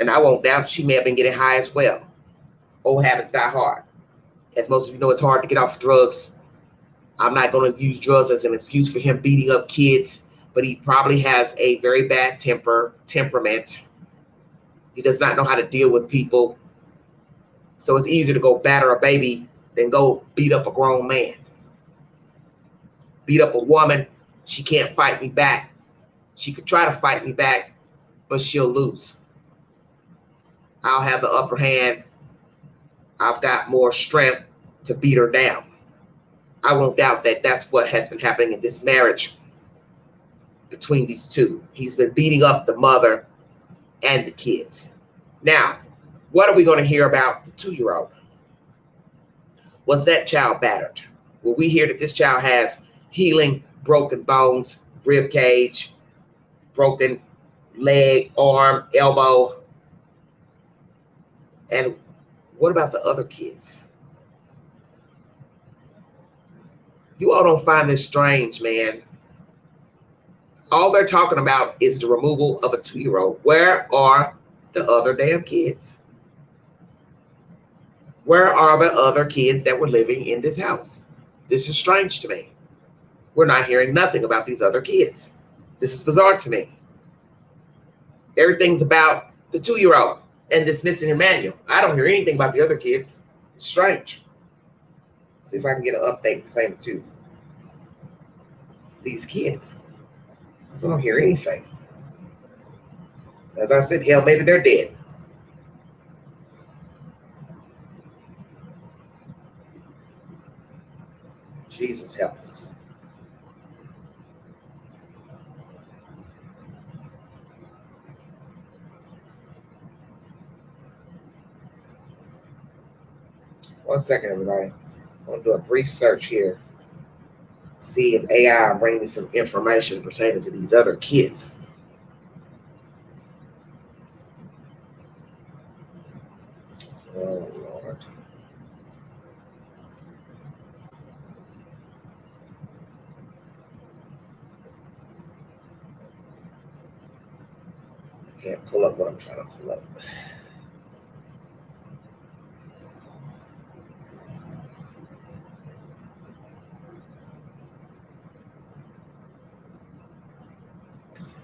And I won't doubt she may have been getting high as well. Old habits die hard. As most of you know, it's hard to get off drugs. I'm not going to use drugs as an excuse for him beating up kids, but he probably has a very bad temperament. He does not know how to deal with people. So it's easier to go batter a baby than go beat up a grown man. Beat up a woman, she can't fight me back. She could try to fight me back, but she'll lose. I'll have the upper hand. I've got more strength to beat her down. I won't doubt that that's what has been happening in this marriage between these two. He's been beating up the mother and the kids. Now, what are we going to hear about the 2-year-old? Was that child battered? Well, we hear that this child has healing, broken bones, rib cage, broken leg, arm, elbow. And what about the other kids? You all don't find this strange, man. All they're talking about is the removal of a 2-year-old. Where are the other damn kids? Where are the other kids that were living in this house? This is strange to me. We're not hearing nothing about these other kids. This is bizarre to me. Everything's about the 2-year-old and this missing Emmnuel. I don't hear anything about the other kids. It's strange. See if I can get an update pertaining to these kids. I don't hear anything. As I said, hell, maybe they're dead. Jesus help us. One second, everybody. I'm going to do a brief search here. See if AI will bring me some information pertaining to these other kids. Oh, Lord. I can't pull up what I'm trying to pull up.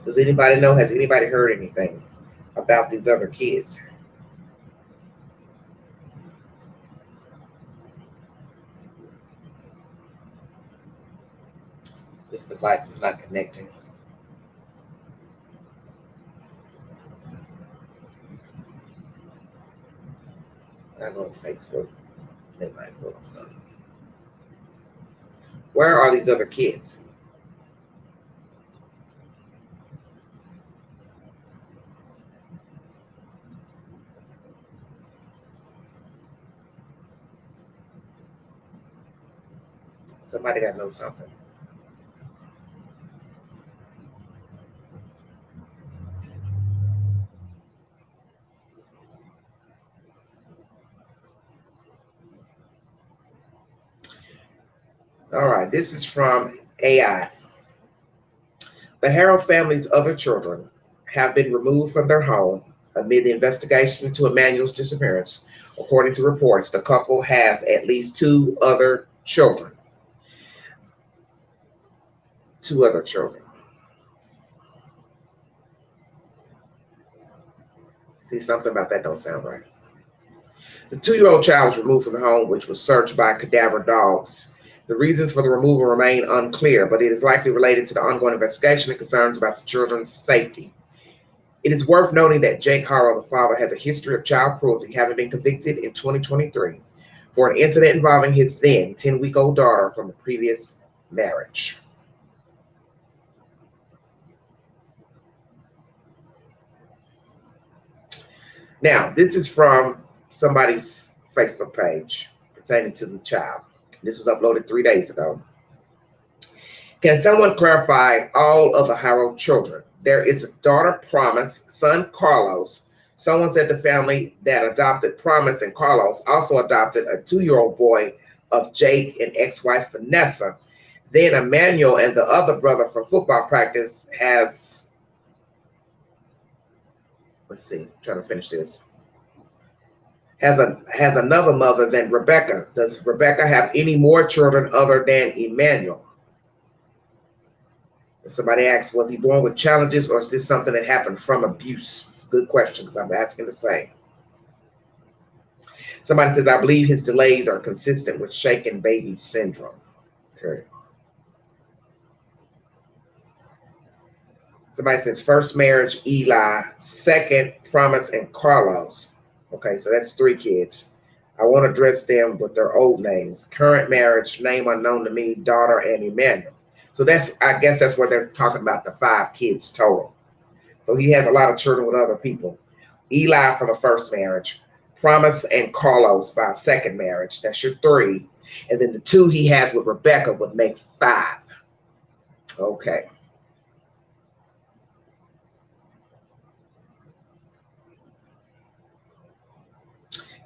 Does anybody know? Has anybody heard anything about these other kids? This device is not connecting. I go to Facebook. They might pull up something. Where are these other kids? Somebody got to know something. All right, this is from AI. The Haros family's other children have been removed from their home amid the investigation into Emmnuel's disappearance. According to reports, the couple has at least 2 other children. 2 other children. See, something about that don't sound right. The 2-year-old child was removed from the home, which was searched by cadaver dogs. The reasons for the removal remain unclear, but it is likely related to the ongoing investigation and concerns about the children's safety. It is worth noting that Jake Haros, the father, has a history of child cruelty, having been convicted in 2023 for an incident involving his then 10-week-old daughter from a previous marriage. Now, this is from somebody's Facebook page pertaining to the child. This was uploaded 3 days ago. Can someone clarify all of the Haros children? There is a daughter, Promise, son, Carlos. Someone said the family that adopted Promise and Carlos also adopted a 2-year-old boy of Jake and ex-wife Vanessa. Then Emmnuel and the other brother for football practice has, let's see, trying to finish this, has another mother than Rebecca. Does Rebecca have any more children other than Emmnuel? Somebody asked, was he born with challenges or is this something that happened from abuse? It's a good question because I'm asking the same. Somebody says, I believe his delays are consistent with shaken baby syndrome. Okay. Somebody says, first marriage, Eli. Second, Promise and Carlos. Okay, so that's 3 kids. I want to address them with their old names. Current marriage, name unknown to me, daughter and Emmnuel. So that's, I guess that's where they're talking about the 5 kids total. So he has a lot of children with other people. Eli from a first marriage, Promise and Carlos by a second marriage. That's your 3. And then the 2 he has with Rebecca would make 5. Okay.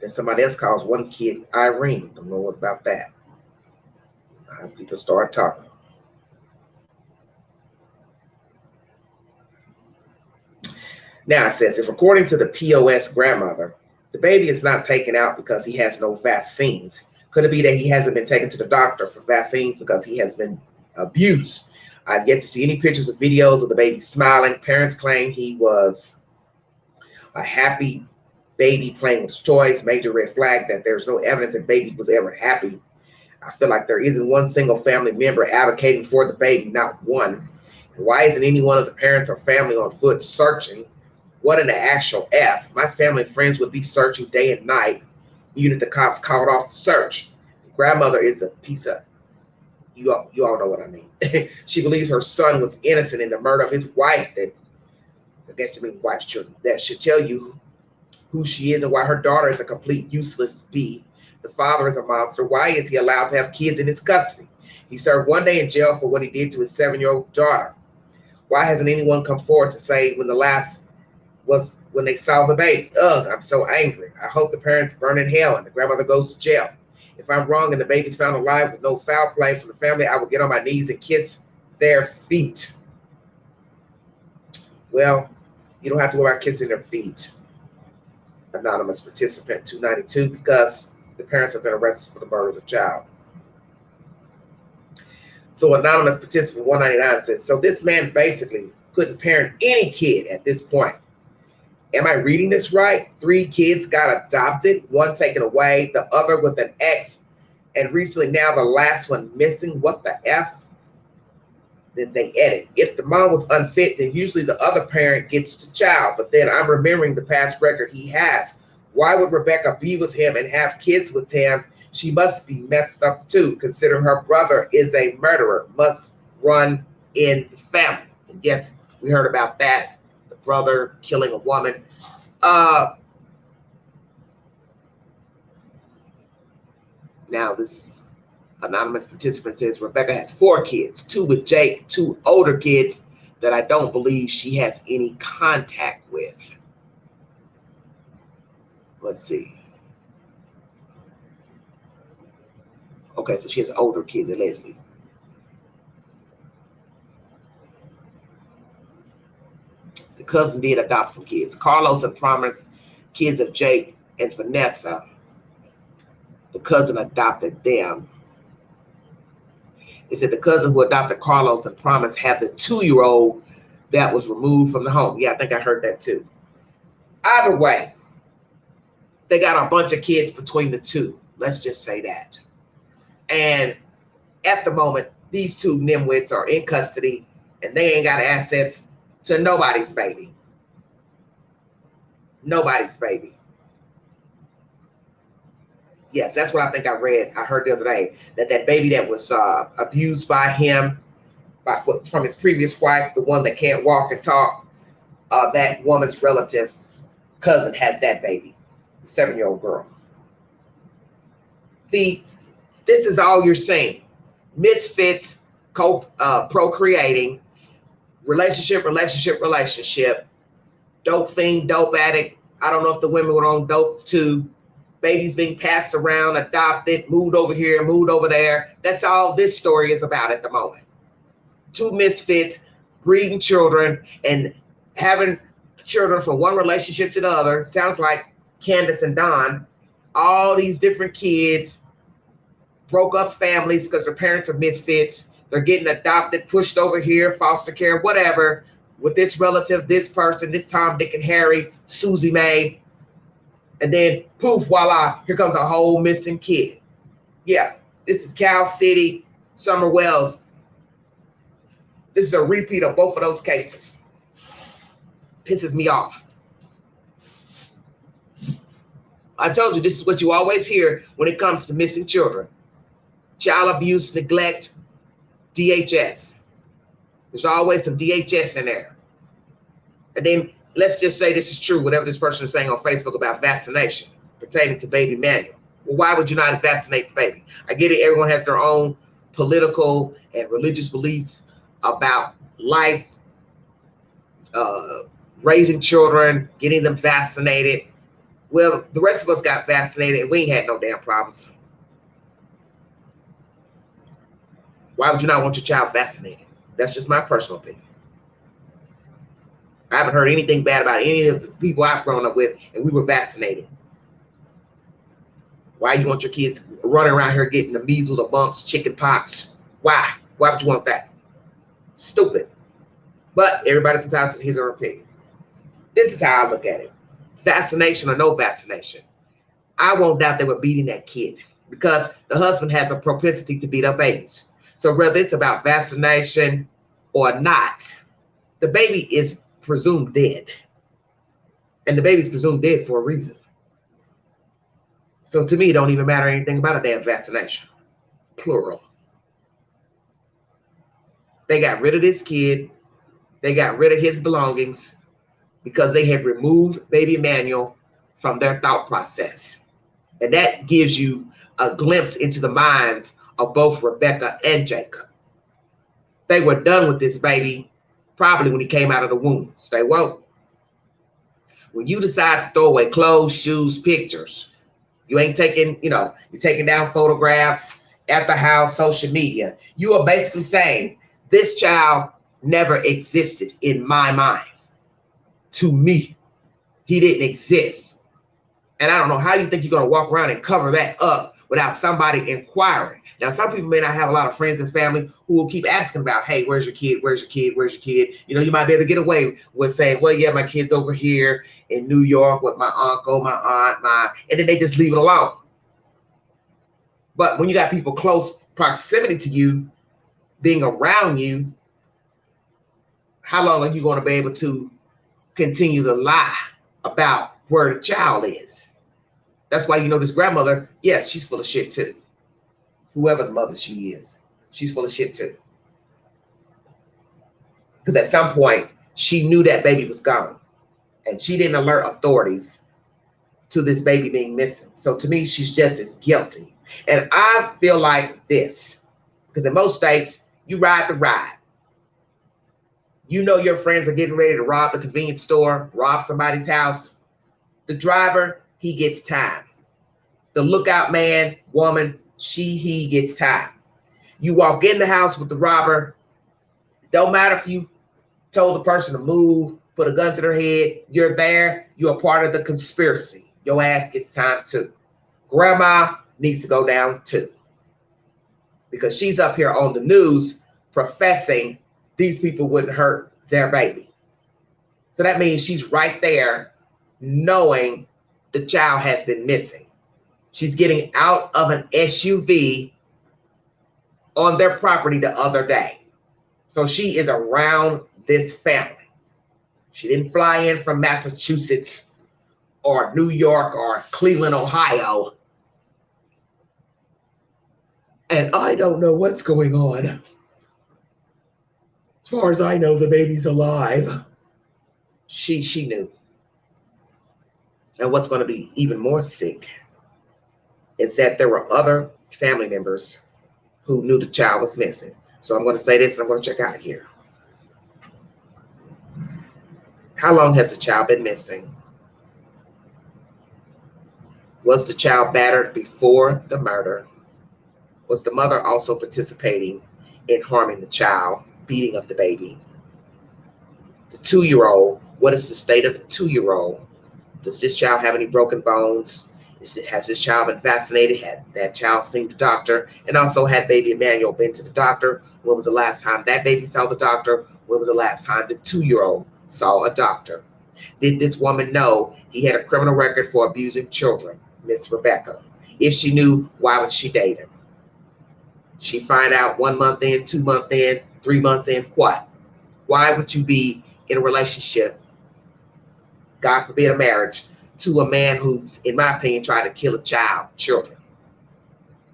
Then somebody else calls one kid Irene. Don't know what about that. People start talking. Now it says, if according to the POS grandmother, the baby is not taken out because he has no vaccines, could it be that he hasn't been taken to the doctor for vaccines because he has been abused? I've yet to see any pictures or videos of the baby smiling. Parents claim he was a happy baby playing with toys. Major red flag that there's no evidence that baby was ever happy. I feel like there isn't one single family member advocating for the baby, not one. And why isn't any one of the parents or family on foot searching? What in the actual F? My family and friends would be searching day and night, even if the cops called off the search. The grandmother is a piece of, you all know what I mean. She believes her son was innocent in the murder of his wife. That, I guess you mean wife, children. That should tell you who she is and why her daughter is a complete useless bee. The father is a monster. Why is he allowed to have kids in his custody? He served 1 day in jail for what he did to his 7-year-old daughter. Why hasn't anyone come forward to say when the last was when they saw the baby? Ugh, I'm so angry. I hope the parents burn in hell and the grandmother goes to jail. If I'm wrong and the baby's found alive with no foul play from the family, I will get on my knees and kiss their feet. Well, you don't have to go out kissing their feet, anonymous participant 292, because the parents have been arrested for the murder of the child. So anonymous participant 199 says, so this man basically couldn't parent any kid at this point. Am I reading this right? 3 kids got adopted, 1 taken away, the other with an ex, and recently now the last one missing. What the F? Then they edit. If the mom was unfit, then usually the other parent gets the child. But then I'm remembering the past record he has. Why would Rebecca be with him and have kids with him? She must be messed up too, considering her brother is a murderer, must run in the family. And yes, we heard about that. The brother killing a woman. Now this anonymous participant says Rebecca has 4 kids, 2 with Jake, 2 older kids that I don't believe she has any contact with. Let's see. Okay, so she has older kids allegedly. The cousin did adopt some kids. Carlos and Promise, kids of Jake and Vanessa. The cousin adopted them. They said the cousin who adopted Carlos and Promise had the 2-year-old that was removed from the home. Yeah, I think I heard that too. Either way, they got a bunch of kids between the 2. Let's just say that. And at the moment, these 2 nimwits are in custody and they ain't got access to nobody's baby. Nobody's baby. Yes, that's what I think I read. I heard the other day that baby that was abused by him, from his previous wife, the one that can't walk and talk, that woman's relative cousin has that baby, the 7-year-old girl. See, This is all you're seeing. Misfits, procreating, relationship, dope fiend, dope addict. I don't know if the women were on dope too. Babies being passed around, adopted, moved over here, moved over there. That's all this story is about at the moment. Two misfits, breeding children, and having children from one relationship to the other. Sounds like Candace and Don. All these different kids, broke up families because their parents are misfits. They're getting adopted, pushed over here, foster care, whatever, with this relative, this person, this Tom, Dick, and Harry, Susie Mae. And then, poof, voila, here comes a whole missing kid. Yeah, this is Cal City, Summer Wells. This is a repeat of both of those cases. Pisses me off. I told you, this is what you always hear when it comes to missing children. Child abuse, neglect, DHS. There's always some DHS in there. And then let's just say this is true, whatever this person is saying on Facebook about vaccination pertaining to baby Emmnuel. Well, why would you not vaccinate the baby? I get it, everyone has their own political and religious beliefs about life, raising children, getting them vaccinated. Well, the rest of us got vaccinated and we ain't had no damn problems. Why would you not want your child vaccinated? That's just my personal opinion. I haven't heard anything bad about any of the people I've grown up with, and we were vaccinated. Why you want your kids running around here getting the measles, the mumps, chicken pox? Why? Why would you want that? Stupid. But everybody's entitled to his or her opinion. This is how I look at it. Vaccination or no vaccination. I won't doubt they were beating that kid because the husband has a propensity to beat up babies. So whether it's about vaccination or not, the baby is presumed dead. And the baby's presumed dead for a reason. So to me, it don't even matter anything about a damn vaccination. Plural. They got rid of this kid. They got rid of his belongings because they had removed baby Emmnuel from their thought process. And that gives you a glimpse into the minds of both Rebecca and Jacob. They were done with this baby probably when he came out of the womb. Stay woke. When you decide to throw away clothes, shoes, pictures, you ain't taking, you're taking down photographs at the house, social media. You are basically saying this child never existed in my mind. To me, he didn't exist. And I don't know how you think you're going to walk around and cover that up without somebody inquiring. Now, some people may not have a lot of friends and family who will keep asking about, hey, where's your kid? Where's your kid? Where's your kid? You might be able to get away with saying, well, yeah, my kid's over here in New York with my uncle, my aunt, and then they just leave it alone. But when you got people close proximity to you, being around you, how long are you going to be able to continue to lie about where the child is? That's why this grandmother, yes, she's full of shit too. Whoever's mother she is, she's full of shit too. Because at some point, she knew that baby was gone. And she didn't alert authorities to this baby being missing. So to me, she's just as guilty. And I feel like this, because in most states, you ride the ride. You know your friends are getting ready to rob the convenience store, rob somebody's house. The driver, he gets time. The lookout man, woman, he gets time. You walk in the house with the robber. It don't matter if you told the person to move, put a gun to their head. You're there. You're a part of the conspiracy. Your ass gets time too. Grandma needs to go down too. Because she's up here on the news professing these people wouldn't hurt their baby. So that means she's right there knowing the child has been missing. She's getting out of an SUV on their property the other day. So she is around this family. She didn't fly in from Massachusetts or New York or Cleveland, Ohio. And I don't know what's going on. As far as I know, the baby's alive. She knew. And what's going to be even more sick is that there were other family members who knew the child was missing. So I'm going to say this and I'm going to check out of here. How long has the child been missing? Was the child battered before the murder? Was the mother also participating in harming the child, beating up the baby? The 2-year-old, what is the state of the 2-year-old? Does this child have any broken bones? Has this child been vaccinated? Had that child seen the doctor? And also, had baby Emmnuel been to the doctor? When was the last time that baby saw the doctor? When was the last time the 2-year-old saw a doctor? Did this woman know he had a criminal record for abusing children, Miss Rebecca? If she knew, why would she date him? She find out 1 month in, 2 months in, 3 months in, what? Why would you be in a relationship, God forbid a marriage, to a man who's, in my opinion, tried to kill children?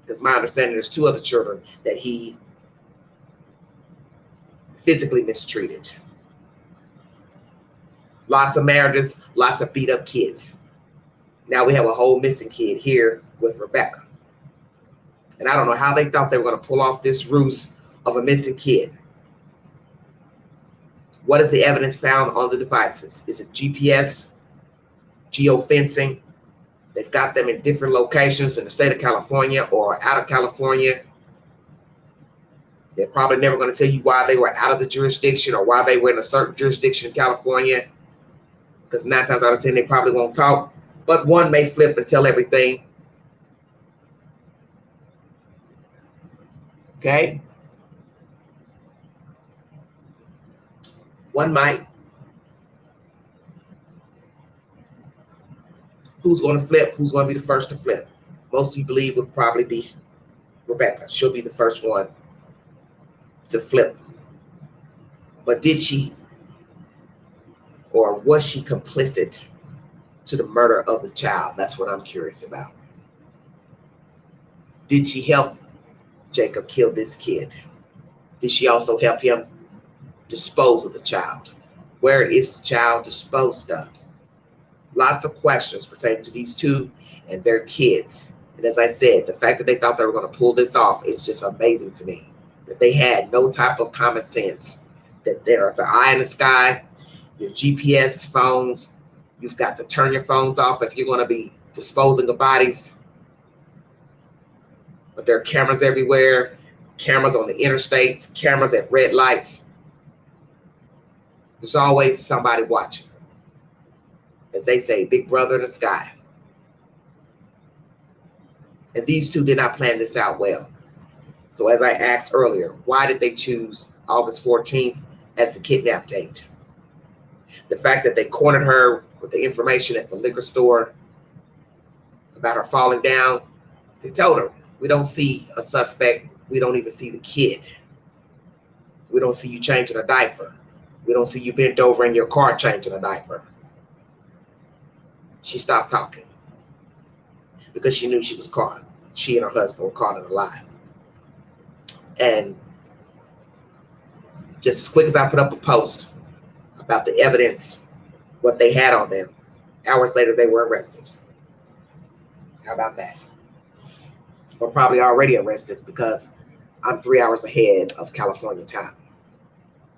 Because my understanding, there's 2 other children that he physically mistreated. Lots of marriages, lots of beat up kids. Now we have a whole missing kid here with Rebecca. And I don't know how they thought they were going to pull off this ruse of a missing kid. What is the evidence found on the devices? Is it GPS, geofencing? They've got them in different locations in the state of California or out of California. They're probably never going to tell you why they were out of the jurisdiction or why they were in a certain jurisdiction in California, because 9 times out of 10 they probably won't talk. But one may flip and tell everything. Okay? One might. Who's going to flip? Who's going to be the first to flip? Most of you believe would probably be Rebecca. She'll be the first one to flip. But did she, or was she complicit to the murder of the child? That's what I'm curious about. Did she help Jacob kill this kid? Did she also help him dispose of the child? Where is the child disposed of? Lots of questions pertaining to these 2 and their kids. And as I said, the fact that they thought they were going to pull this off is just amazing to me. That they had no type of common sense. That there's an eye in the sky, your GPS phones, you've got to turn your phones off if you're going to be disposing of bodies. But there are cameras everywhere, cameras on the interstates, cameras at red lights. There's always somebody watching. As they say, big brother in the sky. And these 2 did not plan this out well. So as I asked earlier, why did they choose August 14th as the kidnap date? The fact that they cornered her with the information at the liquor store about her falling down, they told her, we don't see a suspect. We don't even see the kid. We don't see you changing a diaper. We don't see you bent over in your car changing a diaper. She stopped talking because she knew she was caught. She and her husband were caught in a lie. And just as quick as I put up a post about the evidence, what they had on them, hours later they were arrested. How about that? Or probably already arrested, because I'm 3 hours ahead of California time.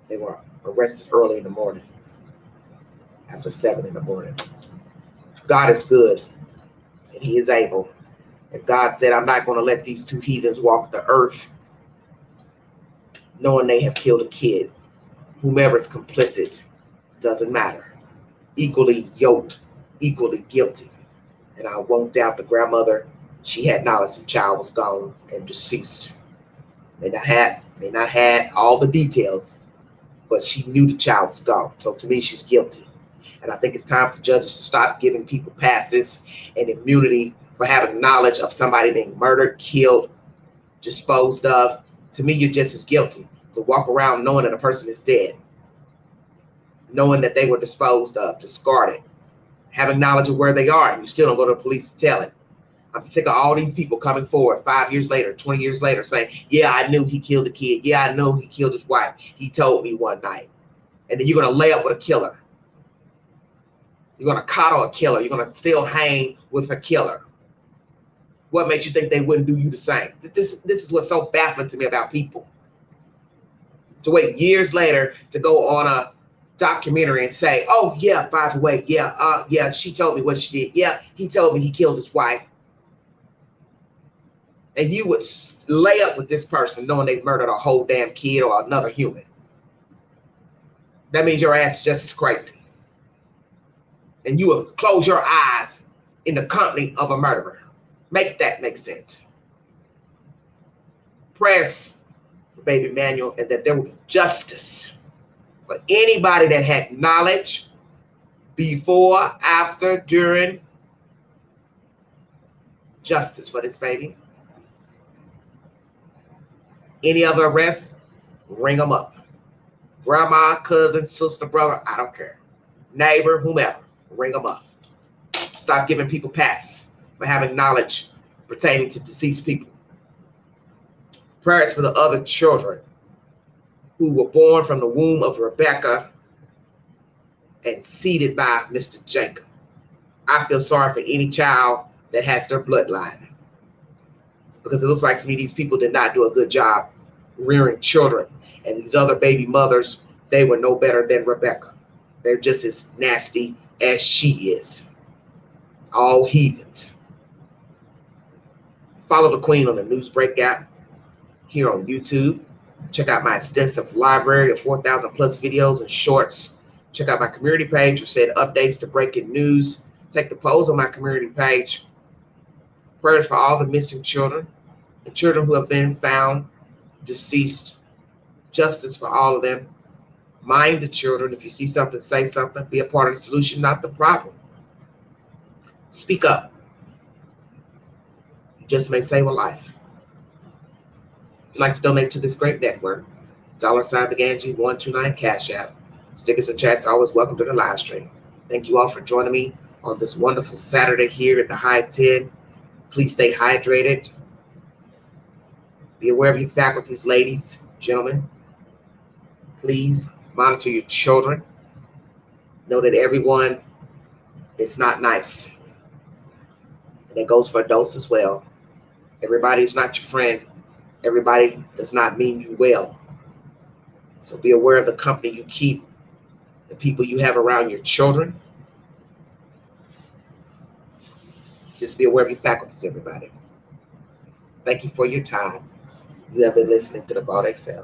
They were arrested early in the morning, after 7 in the morning. God is good, and he is able. And God said, I'm not going to let these 2 heathens walk the earth knowing they have killed a kid. Whomever is complicit, doesn't matter. Equally yoked, equally guilty. And I won't doubt the grandmother. She had knowledge the child was gone and deceased. May not had all the details, but she knew the child was gone. So to me, she's guilty. And I think it's time for judges to stop giving people passes and immunity for having knowledge of somebody being murdered, killed, disposed of. To me, you're just as guilty to walk around knowing that a person is dead, knowing that they were disposed of, discarded, having knowledge of where they are, and you still don't go to the police to tell it. I'm sick of all these people coming forward 5 years later, 20 years later, saying, yeah, I knew he killed a kid. Yeah, I know he killed his wife. He told me one night. And then you're going to lay up with a killer. You're going to coddle a killer. You're going to still hang with a killer. What makes you think they wouldn't do you the same? This is what's so baffling to me about people. To wait years later to go on a documentary and say, oh yeah, by the way, yeah, she told me what she did. Yeah, he told me he killed his wife. And you would lay up with this person knowing they murdered a whole damn kid or another human. That means your ass is just as crazy. And you will close your eyes in the company of a murderer. Make that make sense. Prayers for baby Emmnuel, and that there will be justice for anybody that had knowledge before, after, during. Justice for this baby. Any other arrests, ring them up. Grandma, cousin, sister, brother, I don't care. Neighbor, whomever, ring them up. Stop giving people passes for having knowledge pertaining to deceased people. Prayers for the other children who were born from the womb of Rebecca and seeded by Mr. Jacob. I feel sorry for any child that has their bloodline, because it looks like to me these people did not do a good job rearing children. And these other baby mothers, they were no better than Rebecca. They're just as nasty as she is. All heathens. Follow the Queen on the News Breakout here on YouTube. Check out my extensive library of 4,000 plus videos and shorts. Check out my community page for said updates to breaking news. Take the polls on my community page. Prayers for all the missing children, the children who have been found deceased. Justice for all of them. Mind the children. If you see something, say something. Be a part of the solution, not the problem. Speak up. You just may save a life. If you'd like to donate to this great network, $BeganG129 Cash App. Stickers and chats are always welcome to the live stream. Thank you all for joining me on this wonderful Saturday here at the High 10. Please stay hydrated. Be aware of your faculties, ladies, gentlemen. Please monitor your children. Know that everyone is not nice. And it goes for adults as well. Everybody is not your friend. Everybody does not mean you well. So be aware of the company you keep, the people you have around your children. Just be aware of your faculties, everybody. Thank you for your time. You have been listening to the Vault XL.